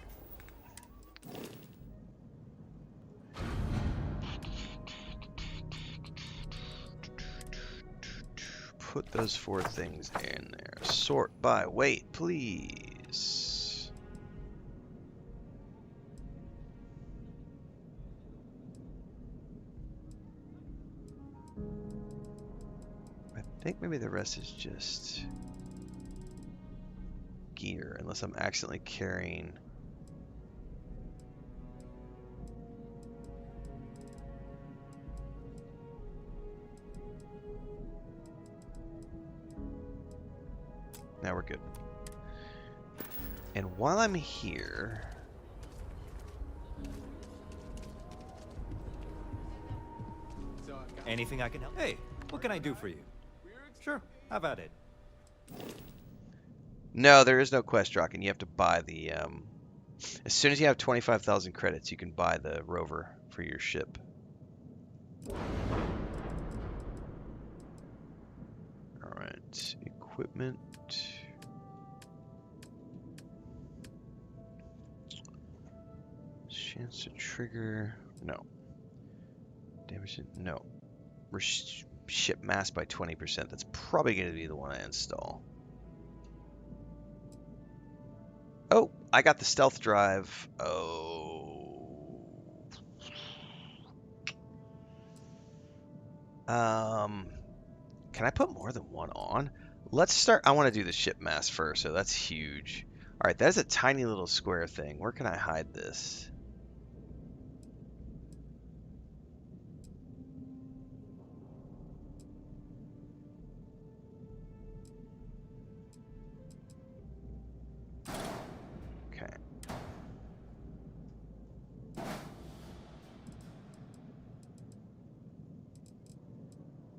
Put those 4 things in there. Sort by weight, please. I think maybe the rest is just gear, unless I'm accidentally carrying. Now we're good. And while I'm here, Anything I can help? Hey, what can I do for you? Sure, have at it. no, there is no quest rock, and you have to buy the. As soon as you have 25,000 credits, you can buy the rover for your ship. All right, equipment. Chance to trigger. No. Damage. No. Ship mass by 20%. That's probably going to be the one I install. Oh, I got the stealth drive. Oh. Can I put more than one on? Let's start. I want to do the ship mass first, so that's huge. All right, that's a tiny little square thing. Where can I hide this? Okay.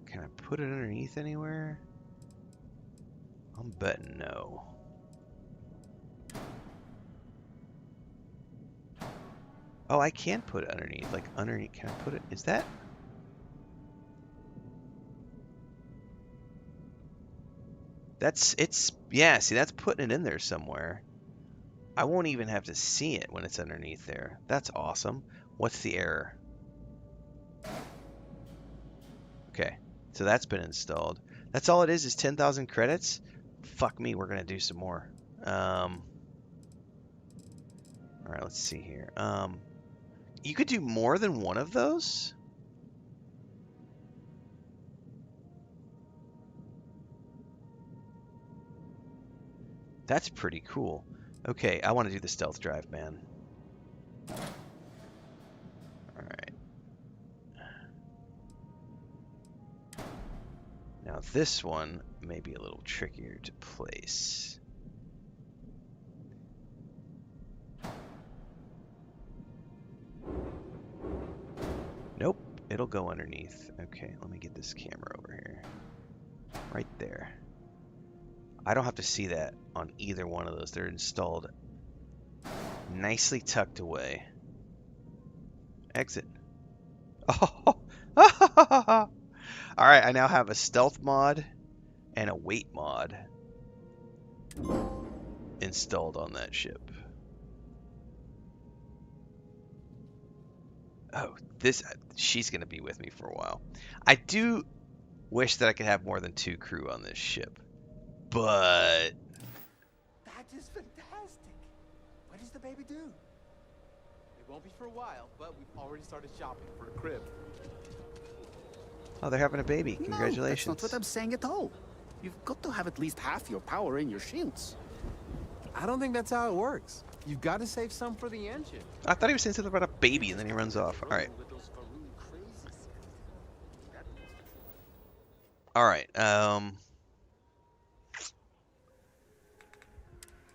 Can I put it underneath anywhere? I'm betting no. Oh, I can put it underneath. Like underneath, can I put it? Is that? Yeah, see, that's putting it in there somewhere. I won't even have to see it when it's underneath there. That's awesome. What's the error? Okay, so that's been installed. That's all it is 10,000 credits? Fuck me, we're gonna do some more. All right, let's see here. You could do more than one of those? That's pretty cool. Okay, I want to do the stealth drive, man. Alright. Now this one may be a little trickier to place. Nope, it'll go underneath. Okay, let me get this camera over here. Right there. I don't have to see that on either one of those. They're installed nicely tucked away. Exit. Oh. Alright, I now have a stealth mod and a weight mod installed on that ship. Oh, she's going to be with me for a while. I do wish that I could have more than 2 crew on this ship. But that is fantastic. What does the baby do? It won't be for a while, but we've already started shopping for a crib. oh, they're having a baby. No, Congratulations. that's not what I'm saying at all. You've got to have at least half your power in your shields. I don't think that's how it works. You've got to save some for the engine. I thought he was saying something about a baby and then he runs off. All right. All right.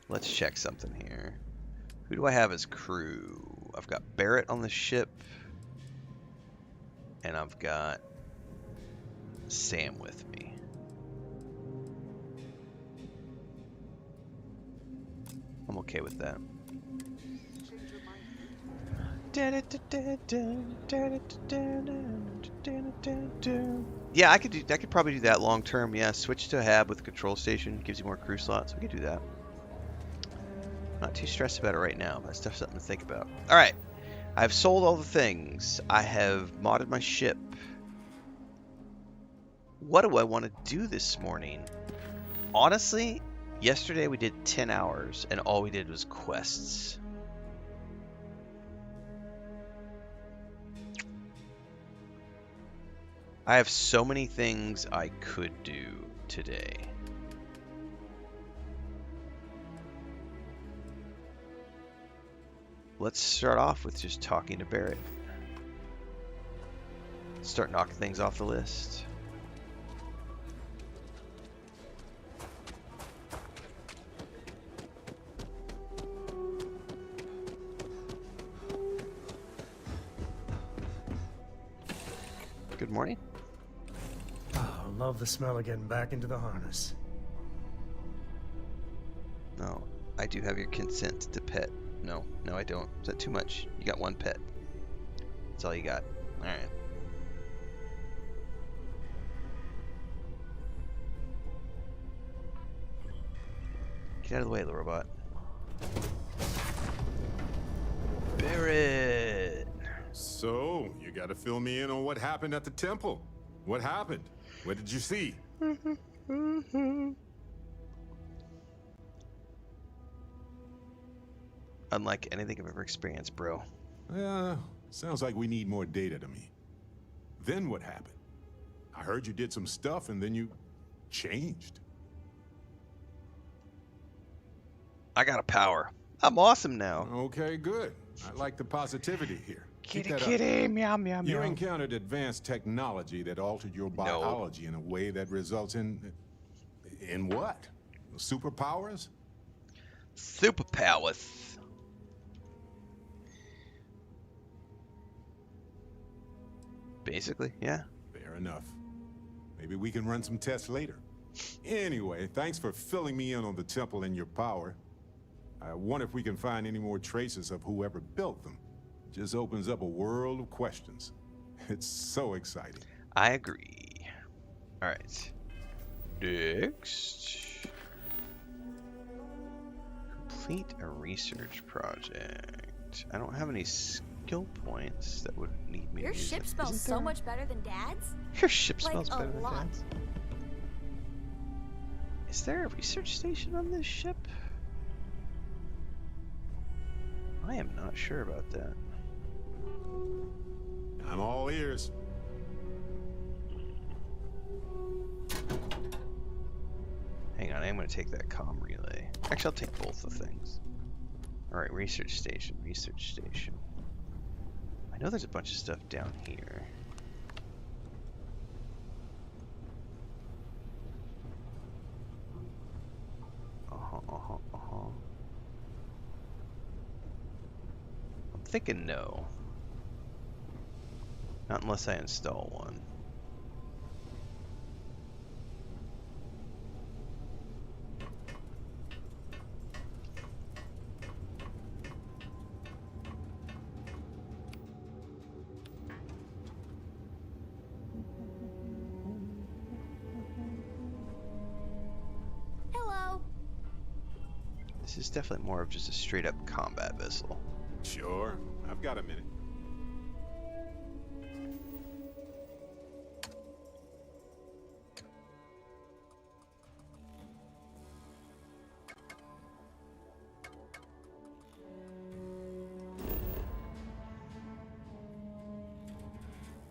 Let's check something here. Who do I have as crew? I've got Barrett on the ship. And I've got Sam with me. I'm okay with that. Yeah, I could probably do that long term. Yeah, switch to a hab with a control station, gives you more crew slots. We could do that. Not too stressed about it right now, but that's something to think about. All right, I've sold all the things. I have modded my ship. What do I want to do this morning? Honestly, yesterday we did 10 hours and all we did was quests. I have so many things I could do today. Let's start off with just talking to Barrett. Start knocking things off the list. Good morning. Oh, love the smell of getting back into the harness. No, I do have your consent to pet. No, I don't. Is that too much? You got one pet. That's all you got. Alright. Get out of the way, little robot. Barrett! So, you gotta fill me in on what happened at the temple. What happened? What did you see? Unlike anything I've ever experienced, bro. Sounds like we need more data to me. Then what happened? I heard you did some stuff and then you changed. I got a power. I'm awesome now. Okay, good. I like the positivity here. Keep Kitty, that up. kitty, meow, meow, You meow. encountered advanced technology that altered your biology in a way that results in what? Superpowers? Superpowers. Basically, yeah. Fair enough. Maybe we can run some tests later. Anyway, thanks for filling me in on the temple and your power. I wonder if we can find any more traces of whoever built them. Just opens up a world of questions. It's so exciting. I agree. Alright. Next. Complete a research project. I don't have any skill points that would need me Your to use ship them. smells Isn't so there- much better than Dad's. Your ship Like, smells a better than lot. Dad's. Is there a research station on this ship? I am not sure about that. I'm all ears. Hang on, I'm going to take that comm relay. Actually, I'll take both the things. Alright, research station, research station. I know there's a bunch of stuff down here. I'm thinking no. Not unless I install one. Hello. This is definitely more of just a straight up combat vessel. Sure, I've got a minute.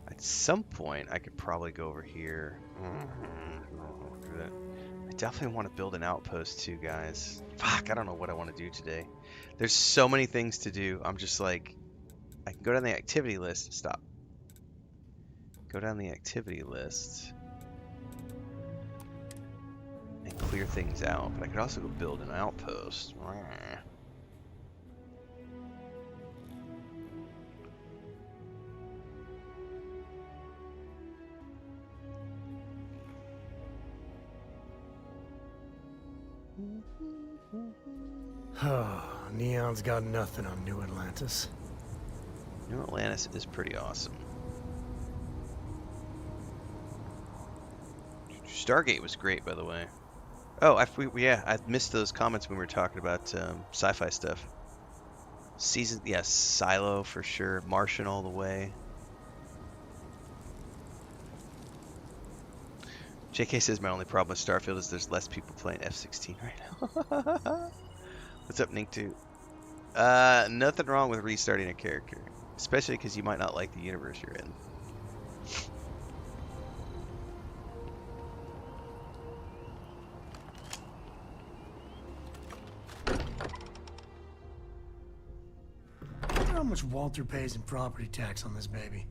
At some point, I could probably go over here. I definitely want to build an outpost too, guys. Fuck, I don't know what I want to do today. There's so many things to do. I'm just like, I can go down the activity list. Stop. Go down the activity list and clear things out. But I could also go build an outpost. Oh, Neon's got nothing on New Atlantis. New Atlantis is pretty awesome. Stargate was great, by the way. Oh, I missed those comments when we were talking about sci-fi stuff. Season, yeah, Silo for sure. Martian all the way. JK says my only problem with Starfield is there's less people playing F-16 right now. What's up, Nink2? Nothing wrong with restarting a character, especially because you might not like the universe you're in. I wonder how much Walter pays in property tax on this baby.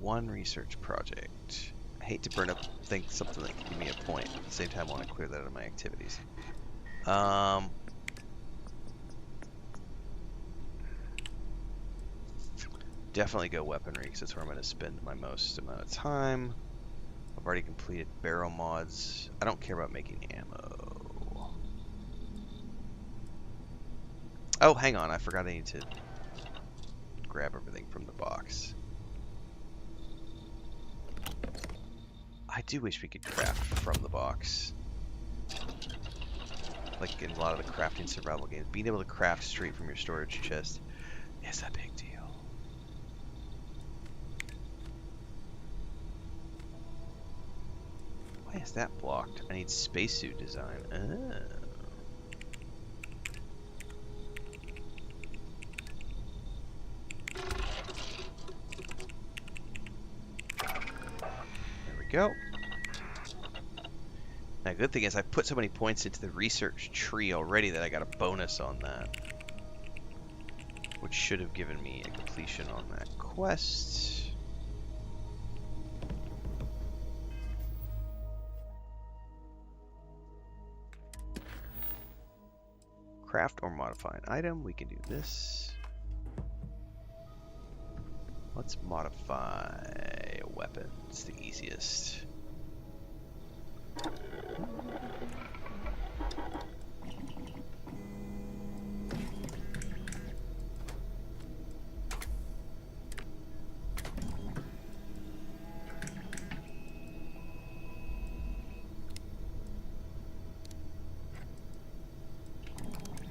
One research project. I hate to burn up something that can give me a point. At the same time, I want to clear that out of my activities. Definitely go weaponry because that's where I'm going to spend my most amount of time. I've already completed barrel mods. I don't care about making ammo. Oh, hang on. I forgot I need to grab everything from the box. I do wish we could craft from the box. Like in a lot of the crafting survival games. Being able to craft straight from your storage chest is a big deal. Why is that blocked? I need spacesuit design. Oh. There we go. Now, good thing is I put so many points into the research tree already that I got a bonus on that, which should have given me a completion on that quest. Craft or modify an item. We can do this. Let's modify a weapon. It's the easiest.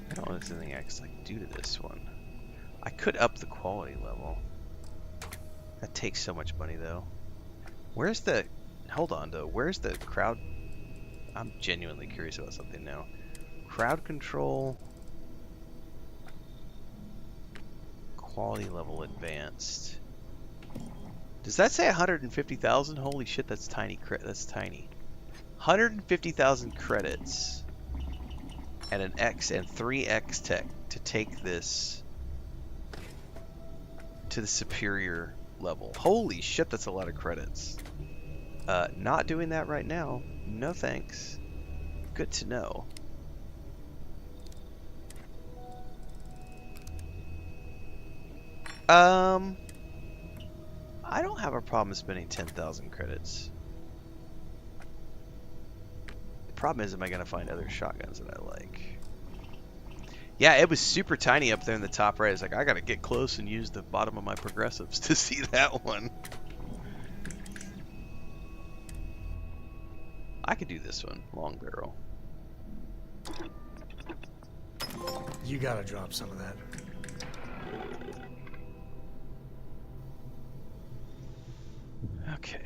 I don't know if there's anything I can do to this one. I could up the quality level. That takes so much money though. Where's the... Hold on though. Where's the crowd... I'm genuinely curious about something now. Crowd control. Quality level advanced. Does that say 150,000? Holy shit, that's tiny. That's tiny. 150,000 credits. And an X and 3X tech to take this to the superior level. Holy shit, that's a lot of credits. Not doing that right now. No thanks. Good to know. I don't have a problem spending 10,000 credits. The problem is, am I going to find other shotguns that I like? Yeah, it was super tiny up there in the top right. It's like, I got to get close and use the bottom of my progressives to see that one. I could do this one, long barrel. You gotta drop some of that. Okay.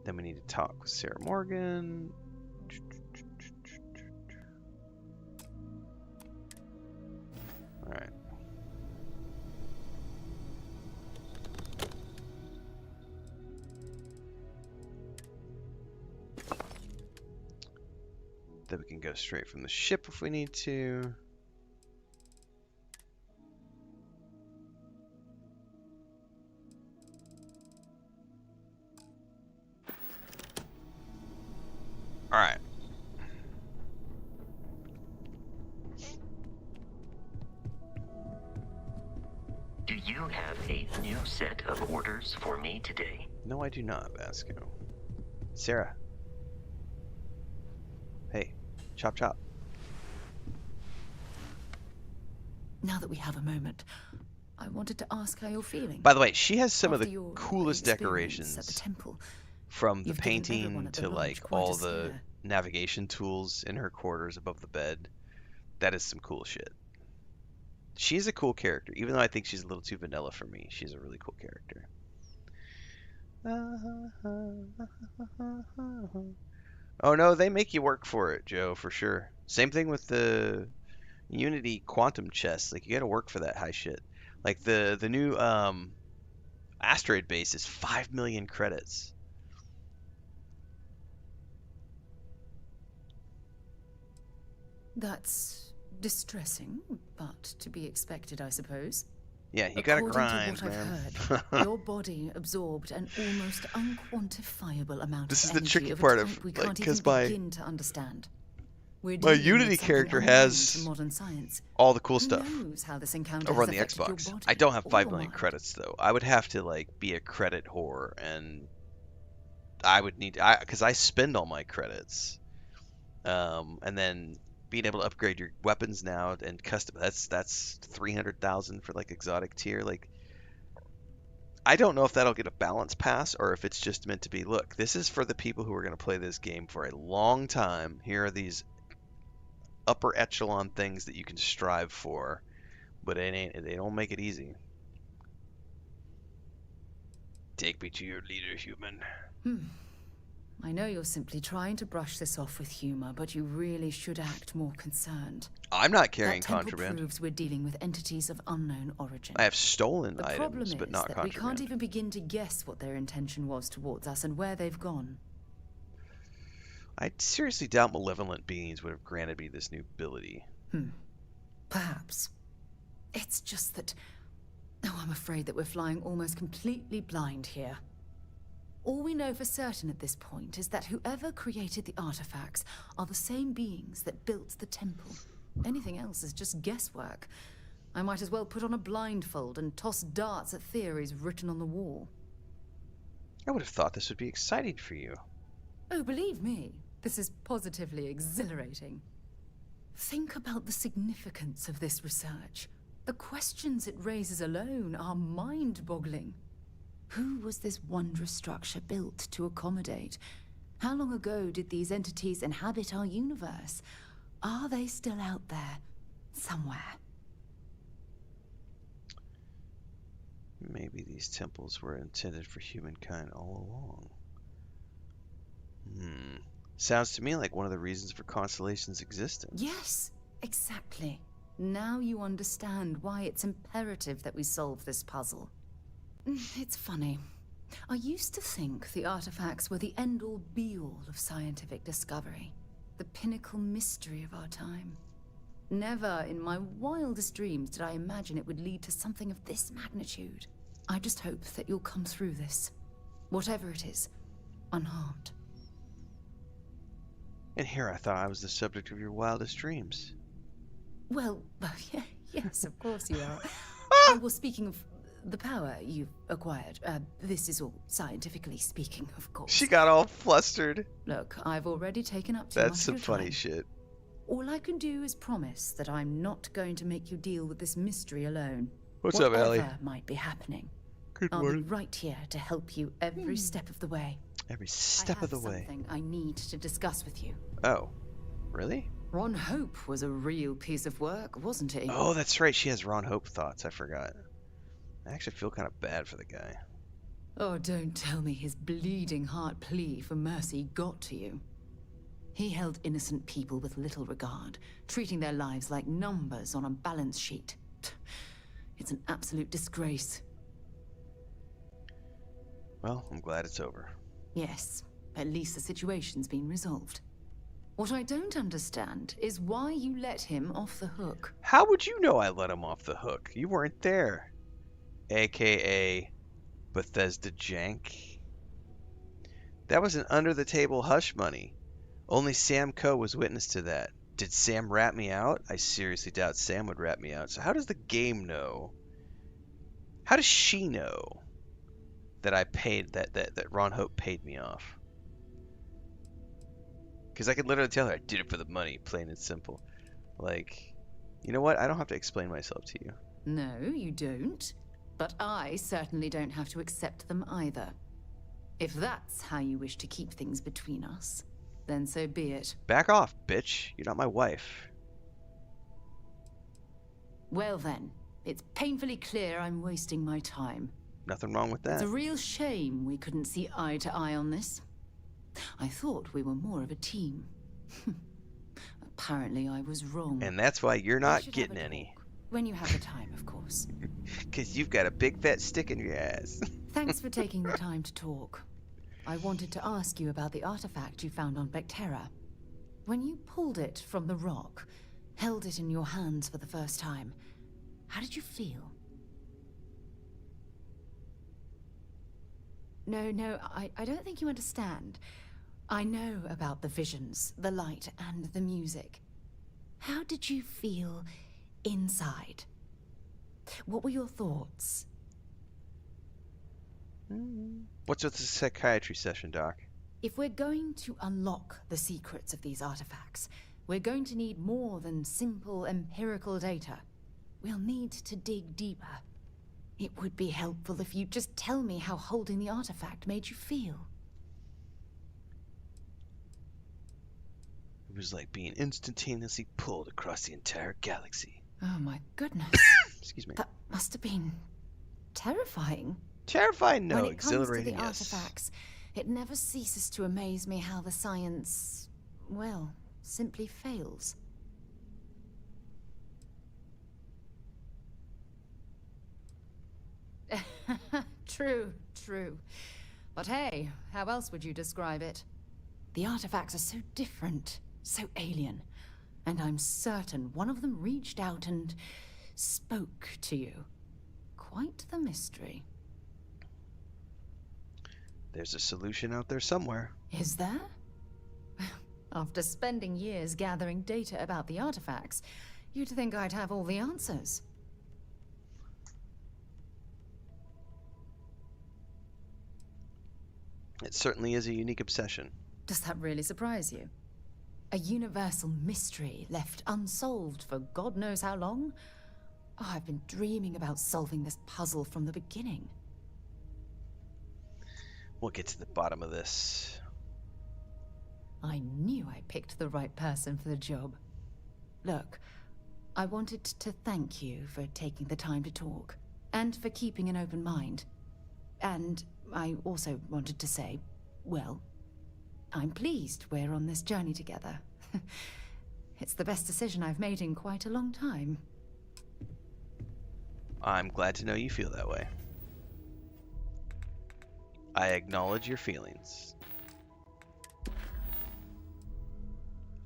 Then we need to talk with Sarah Morgan. All right. Then we can go straight from the ship if we need to. All right. Do you have a new set of orders for me today? No, I do not, Vasco. Sarah. Hey, chop chop. Now that we have a moment, I wanted to ask how you're feeling. By the way, she has some of After the your coolest experience at the decorations. temple. From the You've given everyone painting at the to lodge like quite a all the scare. navigation tools in her quarters above the bed. That is some cool shit. She's a cool character, even though I think she's a little too vanilla for me. She's a really cool character. Oh no, they make you work for it, Joe, for sure. Same thing with the Unity quantum chess. Like you gotta work for that high shit. Like the new asteroid base is 5 million credits. That's distressing, but to be expected, I suppose. Yeah, you gotta According grind, to what man. I've heard, your body absorbed an almost unquantifiable amount This of is the energy tricky of a part type of, we like, can't 'cause even my- begin to understand. We're My dealing Unity with something character unknown has to modern science. all the cool Who stuff knows how this encounter over on has the affected your Xbox. body I don't have or 5 your million mind. credits though. I would have to like be a credit whore, and I would need because I spend all my credits, and then being able to upgrade your weapons now and custom that's 300,000 for like exotic tier. Like I don't know if that'll get a balance pass or if it's just meant to be, look, this is for the people who are going to play this game for a long time. Here are these upper echelon things that you can strive for, but they don't make it easy. Take me to your leader, human. I know you're simply trying to brush this off with humor, but you really should act more concerned. I'm not carrying That temple contraband. proves we're dealing with entities of unknown origin. I have stolen The problem items, is but not that we contraband. can't even begin to guess what their intention was towards us and where they've gone. I seriously doubt malevolent beings would have granted me this new ability. Perhaps. It's just that... Oh, I'm afraid that we're flying almost completely blind here. All we know for certain at this point is that whoever created the artifacts are the same beings that built the temple. Anything else is just guesswork. I might as well put on a blindfold and toss darts at theories written on the wall. I would have thought this would be exciting for you. Oh, believe me, this is positively exhilarating. Think about the significance of this research. The questions it raises alone are mind-boggling. Who was this wondrous structure built to accommodate? How long ago did these entities inhabit our universe? Are they still out there, somewhere? Maybe these temples were intended for humankind all along. Sounds to me like one of the reasons for Constellation's existence. Yes, exactly. Now you understand why it's imperative that we solve this puzzle. It's funny. I used to think the artifacts were the end-all be-all of scientific discovery. The pinnacle mystery of our time. Never in my wildest dreams did I imagine it would lead to something of this magnitude. I just hope that you'll come through this, whatever it is, unharmed. And here I thought I was the subject of your wildest dreams. Well, yeah, yes, of course you are. Well, speaking of the power you've acquired, this is all scientifically speaking, of course. She got all flustered. Look, I've already taken up too much That's of some your funny time. shit. All I can do is promise that I'm not going to make you deal with this mystery alone. What's up, Ellie? Whatever might be happening. Good I'll morning. be right here to help you every step of the way. Every step of the way. Something I need to discuss with you. Oh, really? Ron Hope was a real piece of work, wasn't he? Oh, that's right. She has Ron Hope thoughts. I forgot. I actually feel kind of bad for the guy. Oh, don't tell me his bleeding heart plea for mercy got to you. He held innocent people with little regard, treating their lives like numbers on a balance sheet. It's an absolute disgrace. Well, I'm glad it's over. Yes, at least the situation's been resolved. What I don't understand is why you let him off the hook. How would you know I let him off the hook? You weren't there. AKA Bethesda jank. That was an under-the-table hush money. Only Sam Coe was witness to that. Did Sam rat me out? I seriously doubt Sam would rat me out. So how does the game know? How does she know that I paid that Ron Hope paid me off? Because I could literally tell her I did it for the money, plain and simple. Like, you know what? I don't have to explain myself to you. No, you don't. But I certainly don't have to accept them either. If that's how you wish to keep things between us, then so be it. Back off, bitch. You're not my wife. Well then, it's painfully clear I'm wasting my time. Nothing wrong with that. It's a real shame we couldn't see eye to eye on this. I thought we were more of a team. Apparently I was wrong. And that's why you're not getting any. When you have the time, of course. Because you've got a big fat stick in your ass. Thanks for taking the time to talk. I wanted to ask you about the artifact you found on Bactera. When you pulled it from the rock, held it in your hands for the first time, how did you feel? No, I don't think you understand. I know about the visions, the light, and the music. How did you feel inside? What were your thoughts? What's with the psychiatry session, Doc? If we're going to unlock the secrets of these artifacts, we're going to need more than simple empirical data. We'll need to dig deeper. It would be helpful if you'd just tell me how holding the artifact made you feel. It was like being instantaneously pulled across the entire galaxy. Oh my goodness. Excuse me. That must have been terrifying. Terrifying? No, when it exhilarating, comes to the artifacts, it never ceases to amaze me how the science, well, simply fails. True. But hey, how else would you describe it? The artifacts are so different, so alien. And I'm certain one of them reached out and spoke to you. Quite the mystery. There's a solution out there somewhere. Is there? After spending years gathering data about the artifacts, you'd think I'd have all the answers. It certainly is a unique obsession. Does that really surprise you? A universal mystery left unsolved for God knows how long? Oh, I've been dreaming about solving this puzzle from the beginning. We'll get to the bottom of this. I knew I picked the right person for the job. Look, I wanted to thank you for taking the time to talk, and for keeping an open mind. And I also wanted to say, well, I'm pleased we're on this journey together. It's the best decision I've made in quite a long time. I'm glad to know you feel that way. I acknowledge your feelings.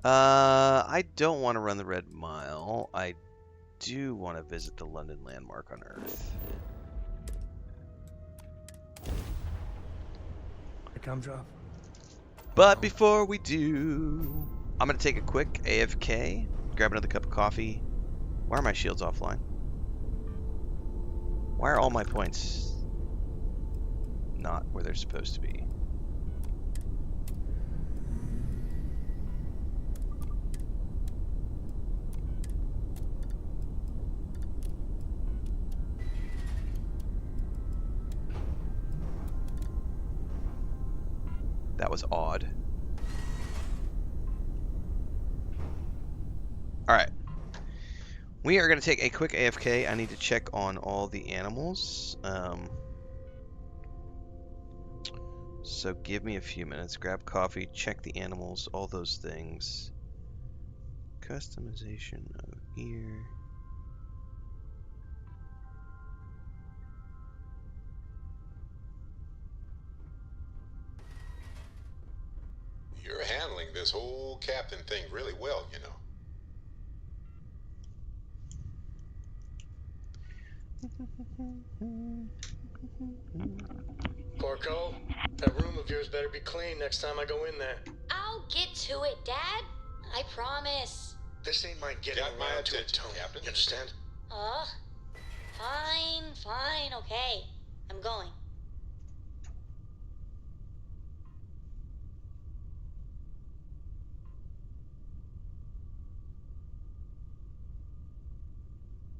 I don't want to run the Red Mile. I do want to visit the London landmark on Earth. A cum drop. But before we do, I'm going to take a quick AFK, grab another cup of coffee. Why are my shields offline? Why are all my points not where they're supposed to be? That was odd. Alright. We are going to take a quick AFK. I need to check on all the animals. So give me a few minutes. Grab coffee, check the animals, all those things. Customization of ear. You're handling this whole captain thing really well, you know. Corco, that room of yours better be clean next time I go in there. I'll get to it, Dad. I promise. This ain't my getting Got my around to it, attention, Tony. Captain. You understand? Fine, okay. I'm going.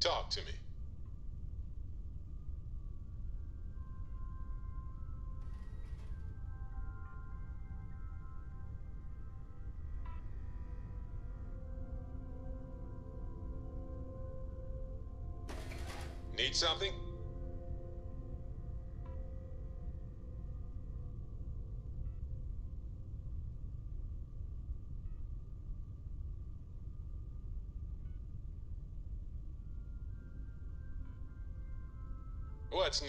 Talk to me. Need something? What's new?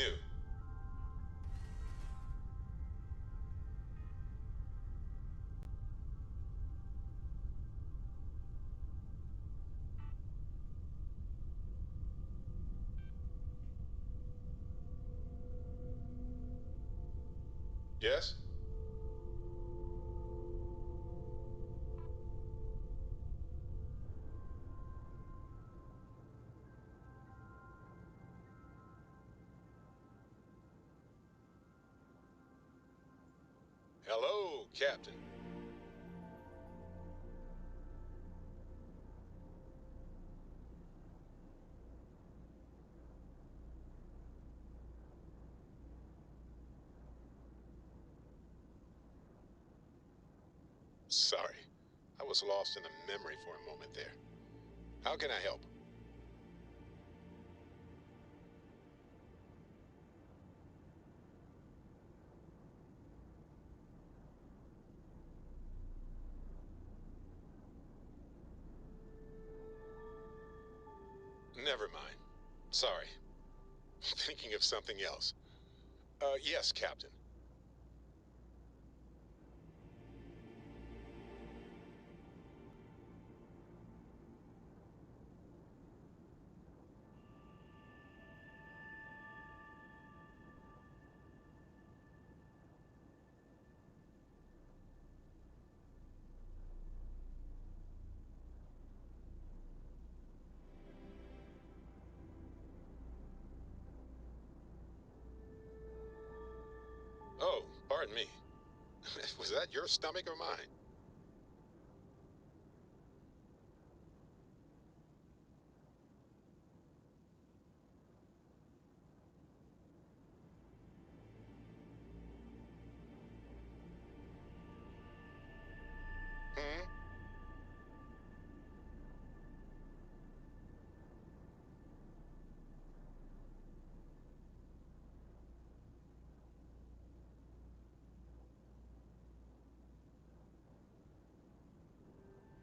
Yes? Hello, Captain. Sorry. I was lost in a memory for a moment there. How can I help? Never mind. Sorry. Thinking of something else. Yes, Captain. Oh, pardon me. Was that your stomach or mine? Hmm?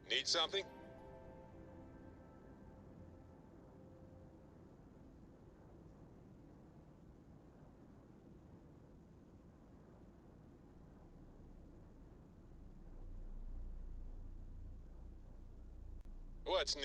Need something? What's new?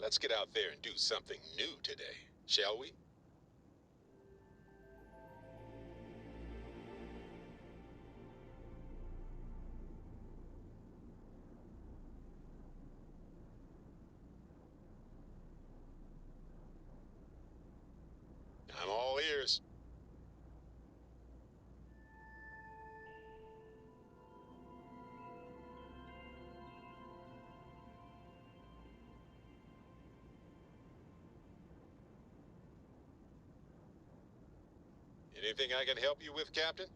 Let's get out there and do something new today, shall we? I'm all ears. Anything I can help you with, Captain?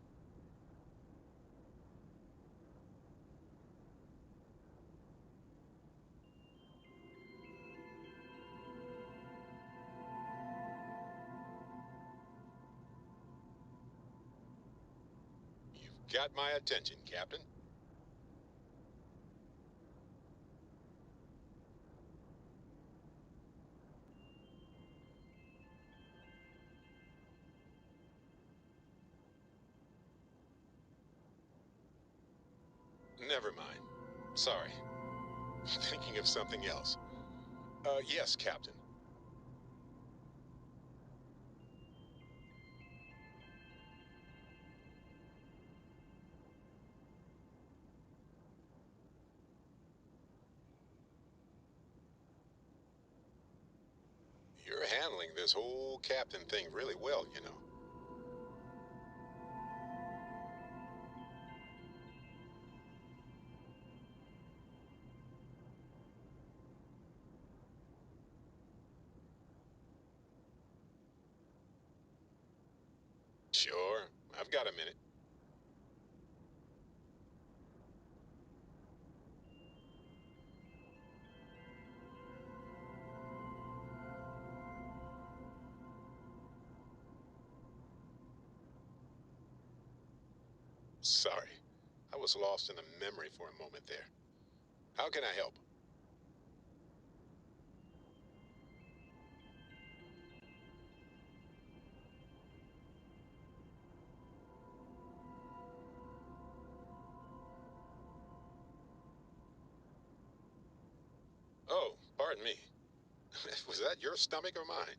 You've got my attention, Captain. Never mind. Sorry. Thinking of something else. Yes, Captain. handling this whole captain thing really well, you know. Sure, I've got a minute. Sorry, I was lost in a memory for a moment there. How can I help? Oh, pardon me. Was that your stomach or mine?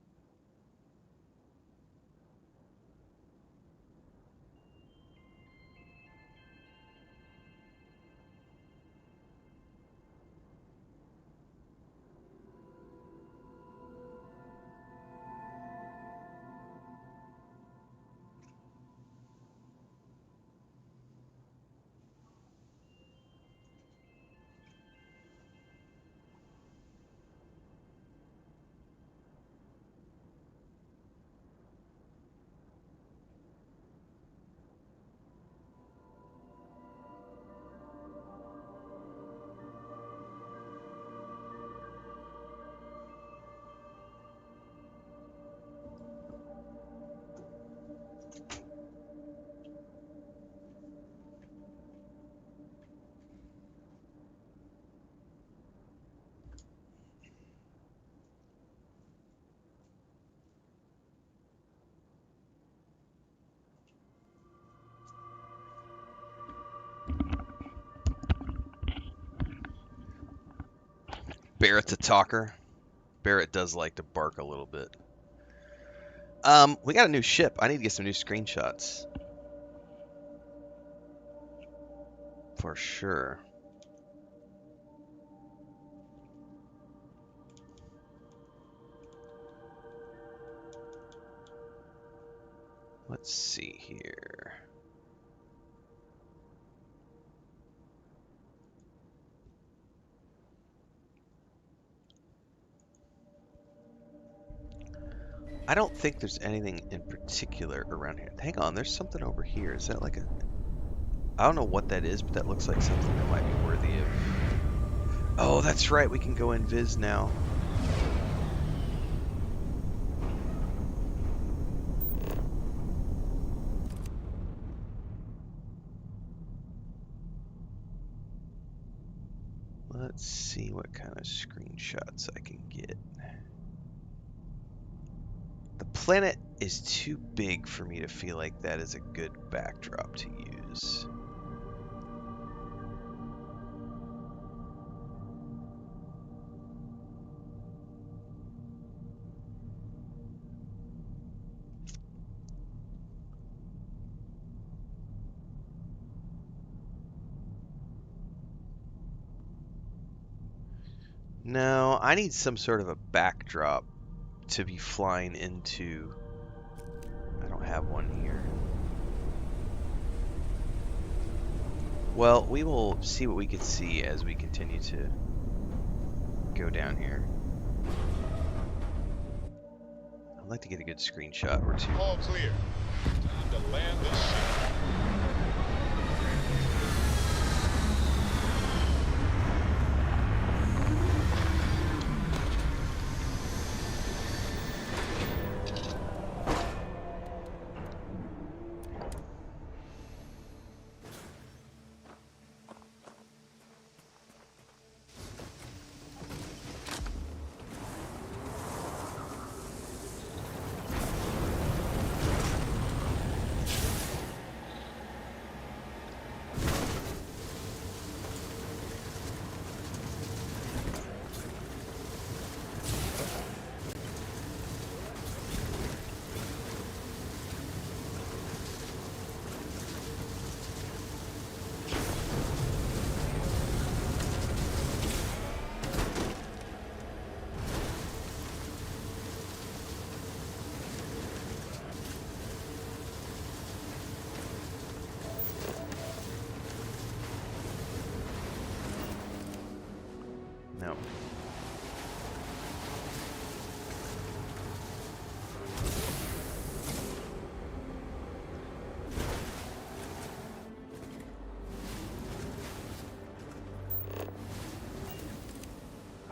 Barrett's a talker. Barrett does like to bark a little bit. We got a new ship. I need to get some new screenshots. For sure. Let's see here. I don't think there's anything in particular around here. Hang on, there's something over here. Is that like a... I don't know what that is, but that looks like something that might be worthy of... Oh, that's right. We can go invis now. Let's see what kind of screenshots I can get. The planet is too big for me to feel like that is a good backdrop to use. No, I need some sort of a backdrop to be flying into. I don't have one here. Well, we will see what we can see as we continue to go down here. I'd like to get a good screenshot or two. All clear. Time to land this ship.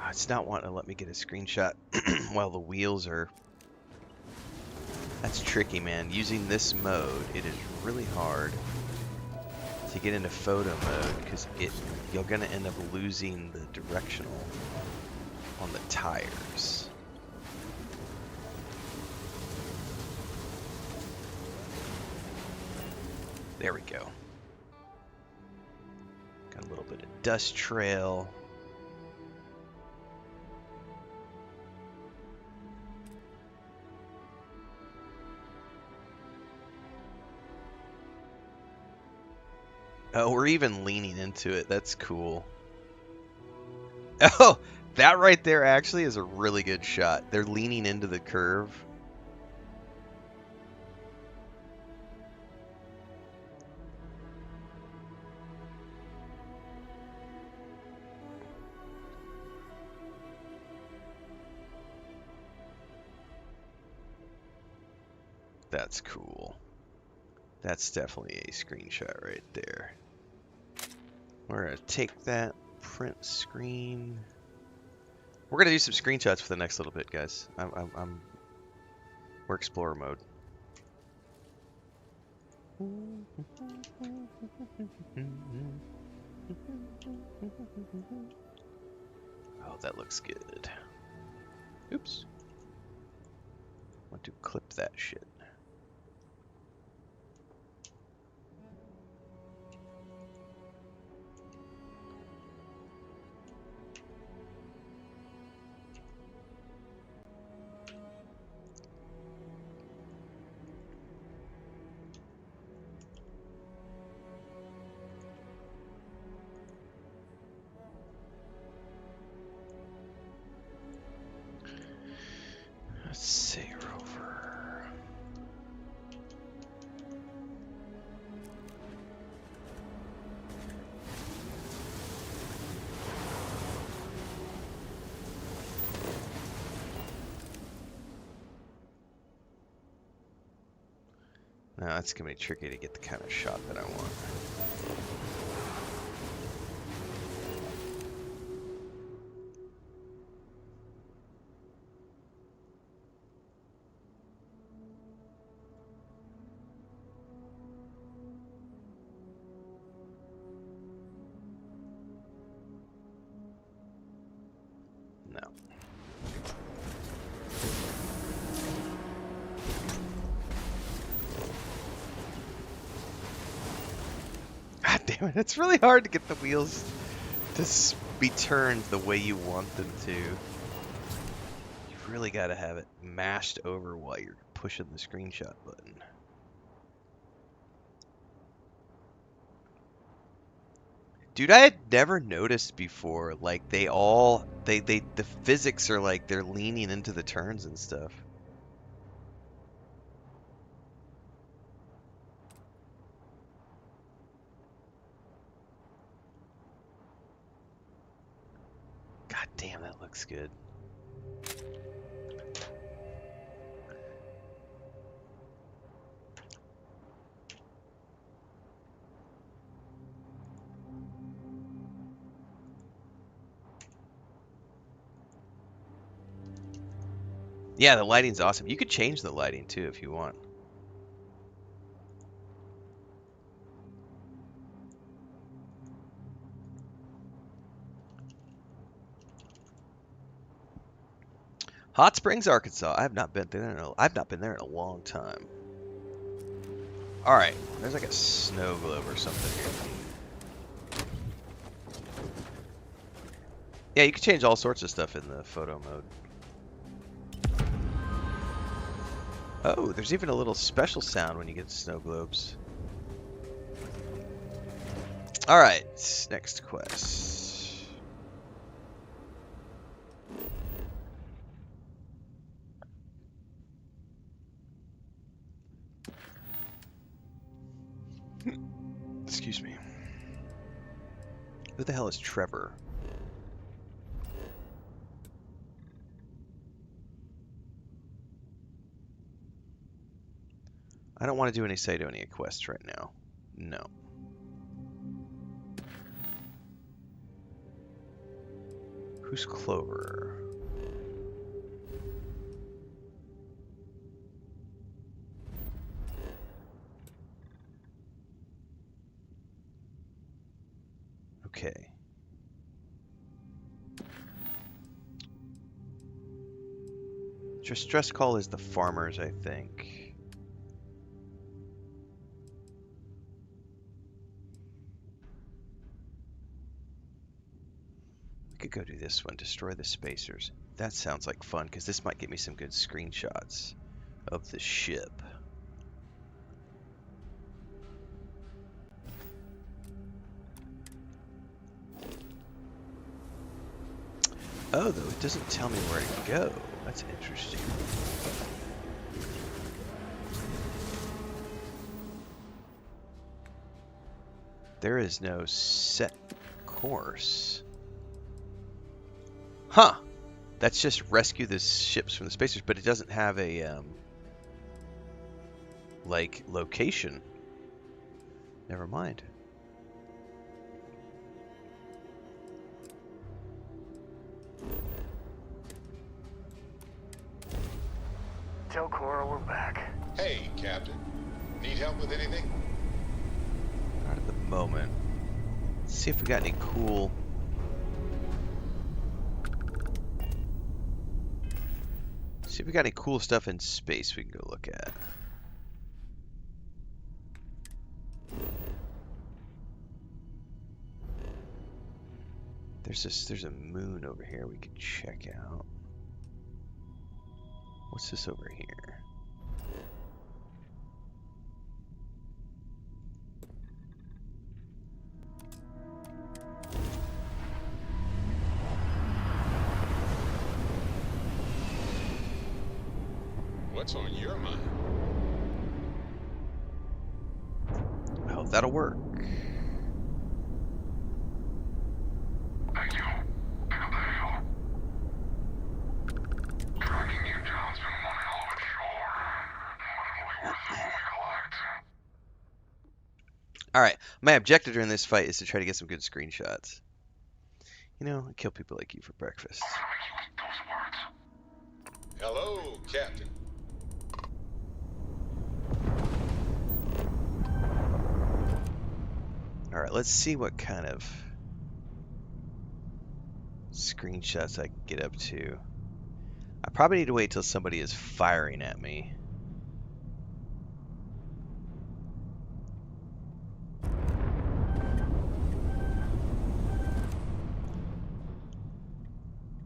It's not wanting to let me get a screenshot while the wheels are... That's tricky, man. Using this mode, it is really hard to get into photo mode because you're going to end up losing the directional on the tires. There we go. Got a little bit of dust trail. Oh, we're even leaning into it. That's cool. Oh, that right there actually is a really good shot. They're leaning into the curve. That's cool. That's definitely a screenshot right there. We're going to take that, print screen. We're going to do some screenshots for the next little bit, guys. We're Explorer mode. Oh, that looks good. Oops. Want to clip that shit. Let's see, Rover. Now that's gonna be tricky to get the kind of shot that I want. No. God damn it, it's really hard to get the wheels to be turned the way you want them to. You really gotta have it mashed over while you're pushing the screenshot button. Dude, I had never noticed before, like, the physics are like, they're leaning into the turns and stuff. God damn, that looks good. Yeah, the lighting's awesome. You could change the lighting too if you want. Hot Springs, Arkansas. I've not been there in a long time. All right, there's like a snow globe or something here. Yeah, you can change all sorts of stuff in the photo mode. Oh, there's even a little special sound when you get snow globes. All right, next quest. Excuse me. Who the hell is Trevor? I don't want to do any Cydonia quests right now. No. Who's Clover? Okay. Stress call is the farmers, I think. We could go do this one, destroy the spacers. That sounds like fun, because this might get me some good screenshots of the ship. Oh, though, it doesn't tell me where to go. That's interesting. There is no set course. Huh. That's just rescue the ships from the spacers, but it doesn't have a, like, location. Never mind. Tell Cora we're back. Hey, Captain. Need help with anything? Not at the moment. Let's see if we got any cool... See if we got any cool stuff in space we can go look at. There's a moon over here we could check out. What's this over here? What's on your mind? I hope that'll work. Thank you. Pick up the hail. Tracking you down's been one hell of a chore. But it'll be worth the we collect. Alright, my objective during this fight is to try to get some good screenshots. You know, I kill people like you for breakfast. Hello, Captain. Alright, let's see what kind of screenshots I can get up to. I probably need to wait till somebody is firing at me.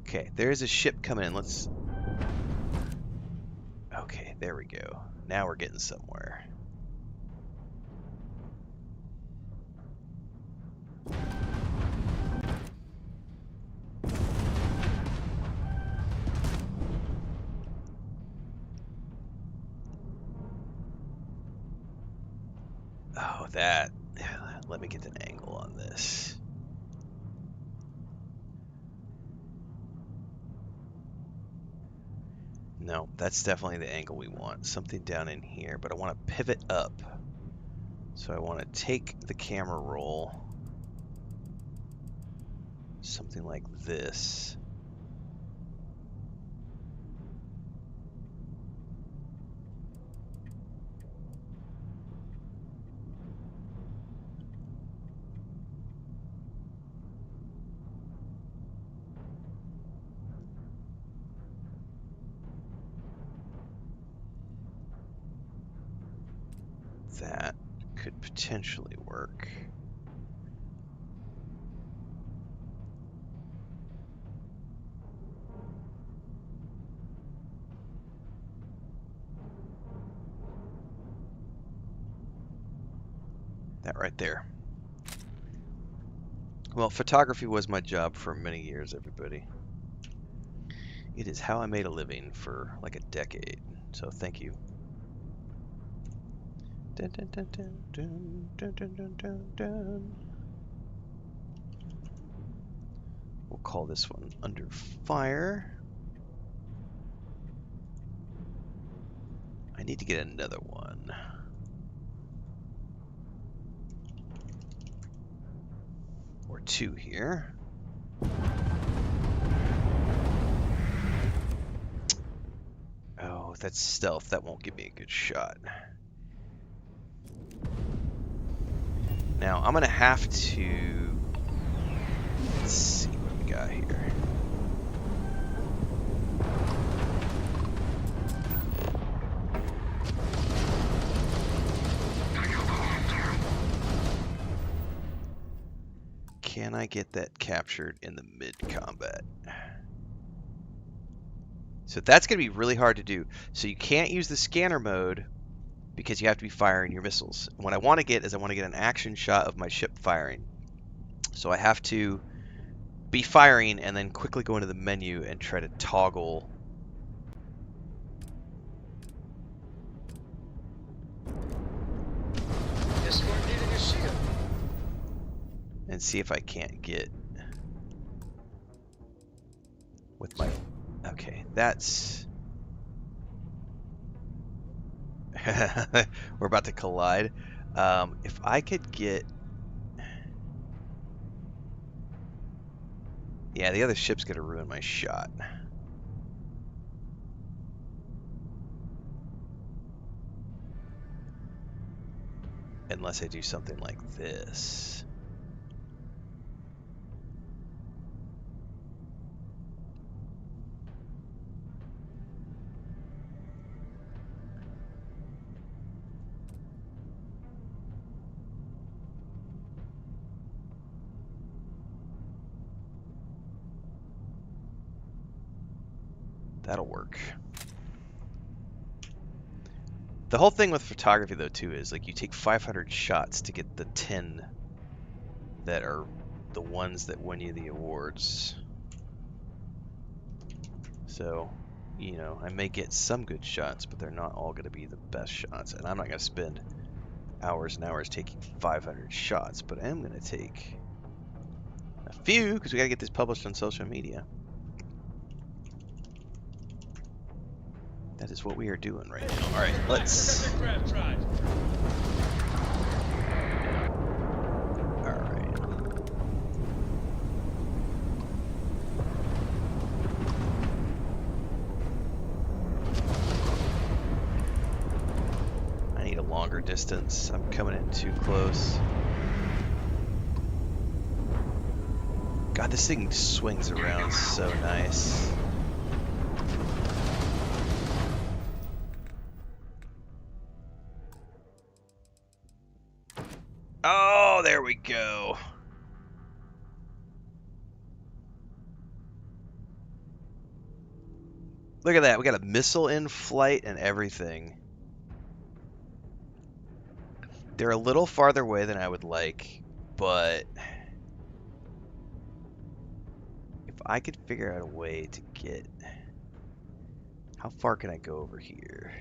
Okay, there's a ship coming in. Let's... Okay, there we go. Now we're getting somewhere. Oh, that... Let me get an angle on this. No, that's definitely the angle we want. Something down in here, but I want to pivot up. So I want to take the camera roll. Something like this. That could potentially work. That right there. Well, photography was my job for many years, everybody. It is how I made a living for like a decade. So thank you. Dun, dun, dun, dun, dun, dun, dun, dun, dun, dun. We'll call this one Under Fire. I need to get another one. Or two here. that's stealth. That won't give me a good shot. Now, I'm going to have to... Let's see what we got here. Can I get that captured in the mid-combat? So that's going to be really hard to do. So you can't use the scanner mode because you have to be firing your missiles. And what I want to get is I want to get an action shot of my ship firing. So I have to be firing and then quickly go into the menu and try to toggle. And see if I can't get with my... Okay, that's... We're about to collide. If I could get... Yeah, the other ship's gonna ruin my shot. Unless I do something like this. That'll work. The whole thing with photography, though, too, is like you take 500 shots to get the 10 that are the ones that win you the awards. So, you know, I may get some good shots, but they're not all going to be the best shots. And I'm not going to spend hours and hours taking 500 shots, but I am going to take a few because we got to get this published on social media. That is what we are doing right now. All right, let's... All right. I need a longer distance. I'm coming in too close. God, this thing swings around so nice. Oh, there we go. Look at that. We got a missile in flight and everything. They're a little farther away than I would like, but if I could figure out a way to get... How far can I go over here?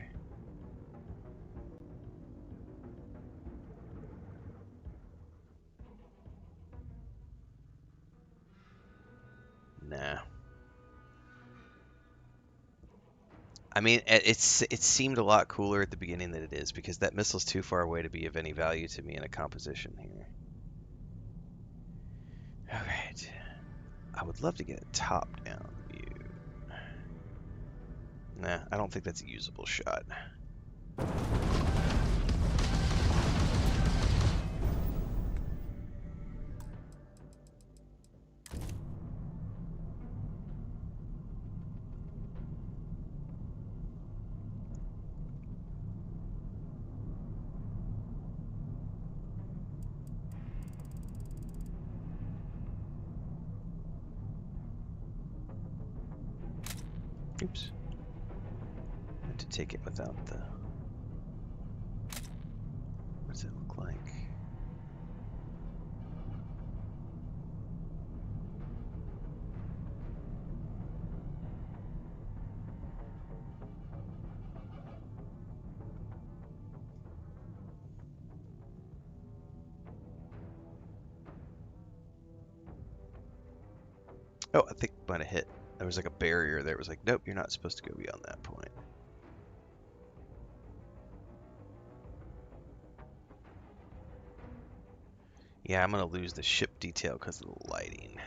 Nah. I mean, it seemed a lot cooler at the beginning than it is because that missile's too far away to be of any value to me in a composition here. Alright. I would love to get a top-down view. Nah, I don't think that's a usable shot. Oops. I had to take it without the... What does it look like? Oh, I think I might have hit. There was like a barrier there. It was like, nope, you're not supposed to go beyond that point. Yeah, I'm going to lose the ship detail because of the lighting.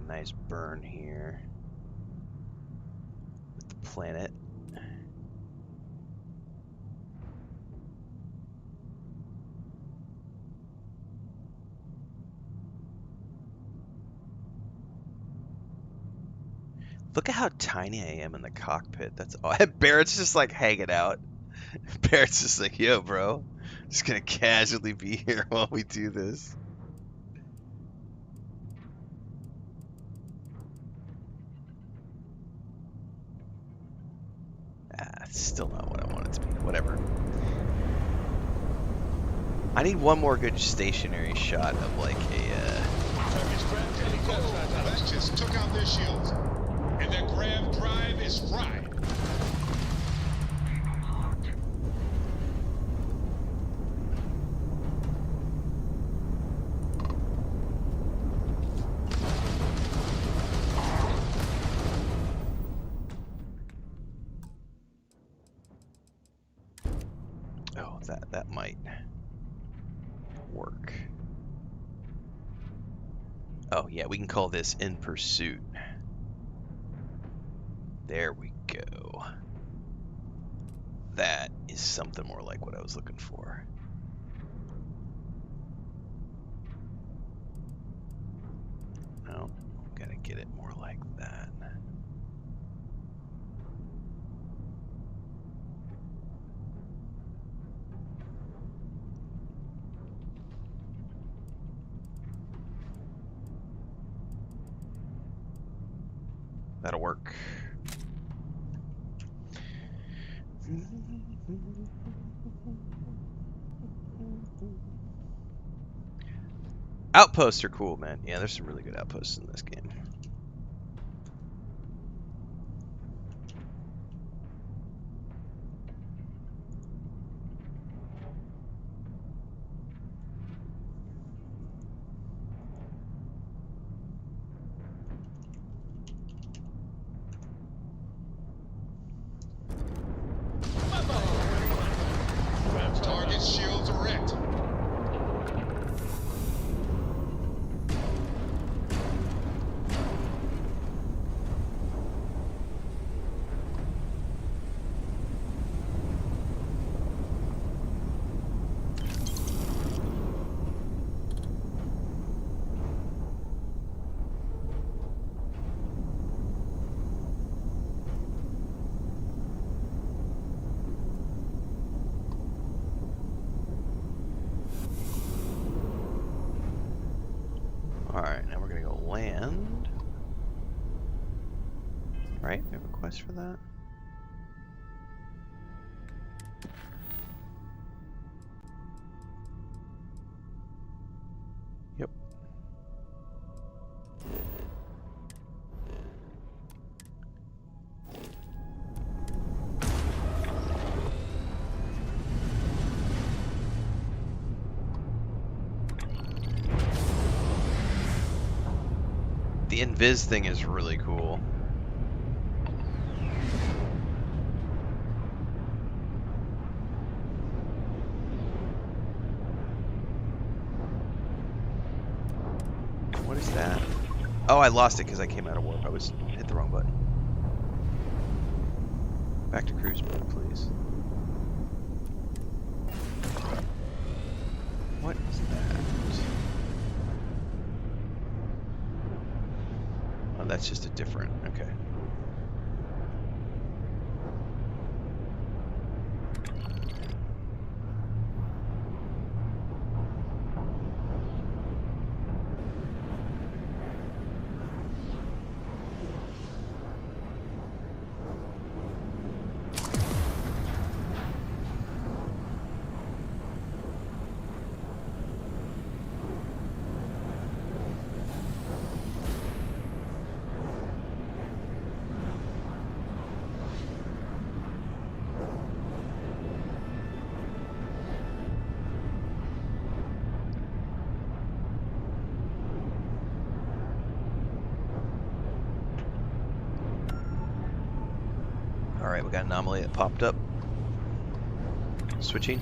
a nice burn here with the planet. Look at how tiny I am in the cockpit. That's all. And Barrett's just like hanging out. Barrett's just like, yo, bro, just gonna casually be here while we do this. Still not what I want it to be. Whatever. I need one more good stationary shot of like a. Just took out their shields, and their grav drive is fried. Oh, that might work. Oh yeah, we can call this In Pursuit. There we go. That is something more like what I was looking for. No, gotta get it more like that. That'll work. Outposts are cool, man. Yeah, there's some really good outposts in this game. Target shields erect. Alright, now we're gonna go land. Right? We have a quest for that? Yep. The invis thing is really cool. What is that? Oh, I lost it because I came out of warp. I hit the wrong button. Back to cruise mode, please. What is that? Oh, that's just a different. Okay. Alright, we got an anomaly that popped up. Switching.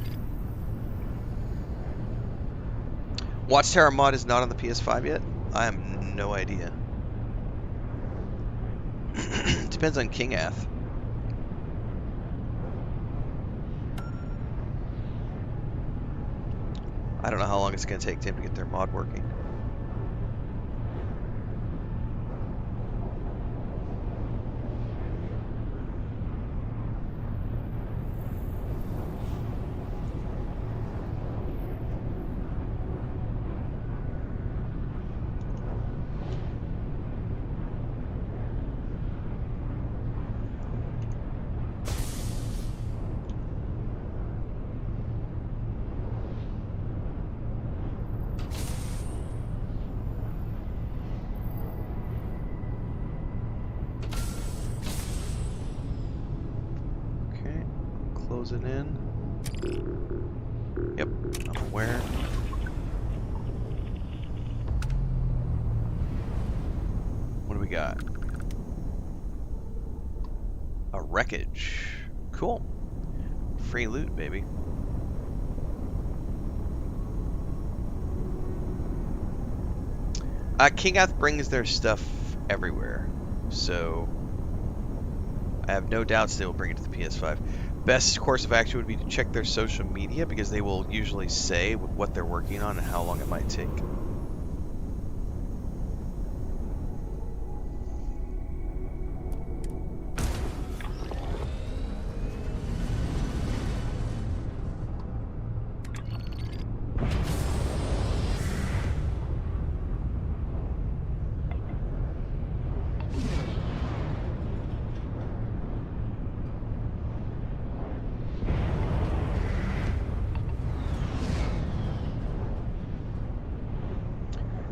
Watchtower mod is not on the PS5 yet? I have no idea. Depends on Kingath. I don't know how long it's going to take them to get their mod working. Closing in. Yep, I'm aware. What do we got? A wreckage. Cool. Free loot, baby. Kingath brings their stuff everywhere, so I have no doubts they will bring it to the PS5. Best course of action would be to check their social media because they will usually say what they're working on and how long it might take.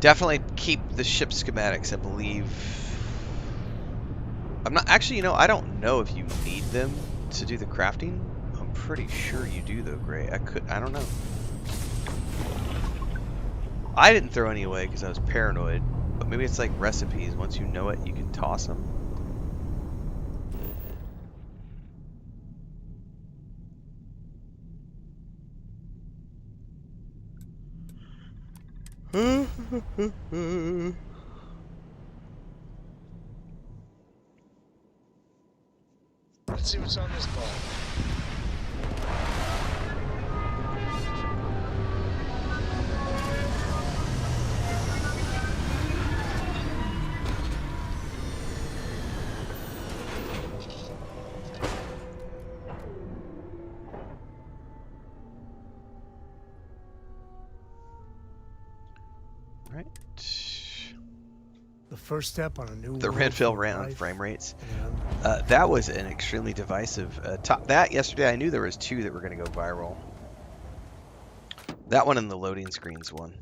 Definitely keep the ship schematics, I believe. I'm not actually, you know, I don't know if you need them to do the crafting. I'm pretty sure you do though, Gray. I don't know. I didn't throw any away because I was paranoid, but maybe it's like recipes. Once you know it, you can toss them. Let's see what's on this ball. Right. The first step on a new. The Renfail ran on frame rates. That was an extremely divisive. That yesterday, I knew there was two that were going to go viral. That one and the loading screens one.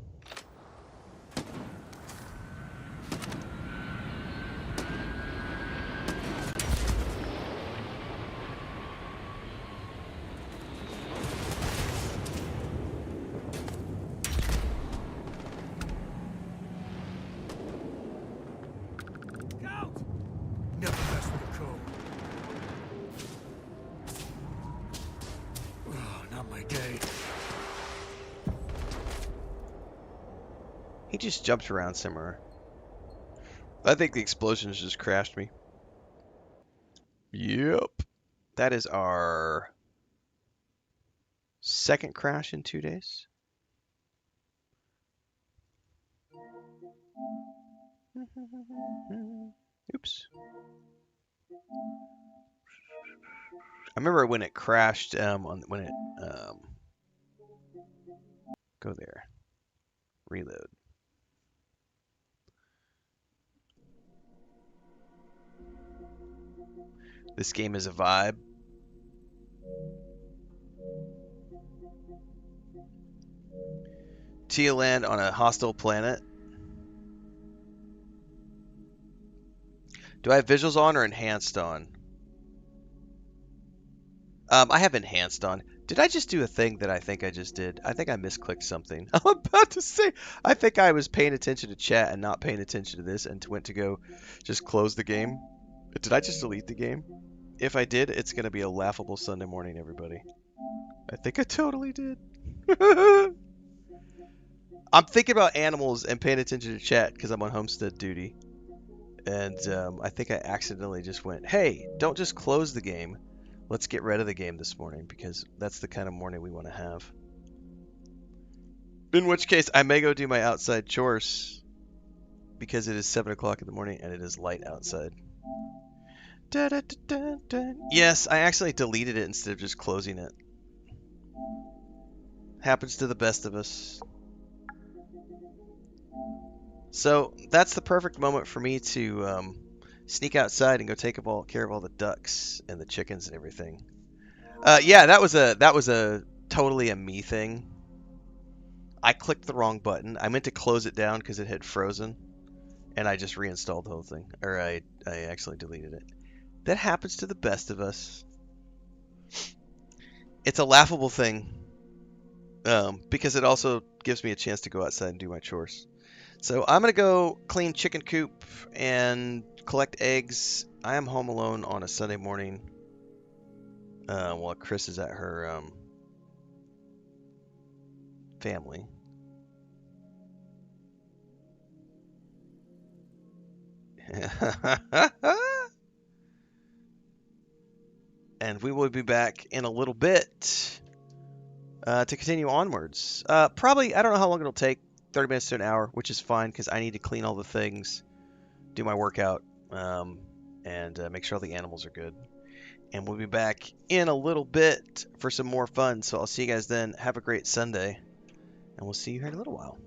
He just jumped around somewhere. I think the explosions just crashed me. Yep. That is our second crash in 2 days. Oops. I remember when it crashed, go there. Reload. This game is a vibe. Tia land on a hostile planet. Do I have visuals on or enhanced on? I have enhanced on. Did I just do a thing that I think I just did? I think I misclicked something. I'm about to say, I think I was paying attention to chat and not paying attention to this and went to go just close the game. Did I just delete the game? If I did, it's going to be a laughable Sunday morning, everybody. I think I totally did. I'm thinking about animals and paying attention to chat because I'm on homestead duty. And I think I accidentally just went, hey, don't just close the game. Let's get rid of the game this morning, because that's the kind of morning we want to have. In which case, I may go do my outside chores, because it is 7 o'clock in the morning and it is light outside. Da, da, da, da, da. Yes, I actually deleted it instead of just closing it. Happens to the best of us. So that's the perfect moment for me to sneak outside and go take care of all the ducks and the chickens and everything. Yeah, that was a totally a me thing. I clicked the wrong button. I meant to close it down because it had frozen, and I just reinstalled the whole thing, or I actually deleted it. That happens to the best of us. It's a laughable thing, because it also gives me a chance to go outside and do my chores. So I'm going to go clean chicken coop and collect eggs. I am home alone on a Sunday morning while Chris is at her family. And we will be back in a little bit to continue onwards. Probably, I don't know how long it'll take. 30 minutes to an hour, which is fine because I need to clean all the things, do my workout, and make sure all the animals are good. And we'll be back in a little bit for some more fun. So I'll see you guys then. Have a great Sunday, and we'll see you here in a little while.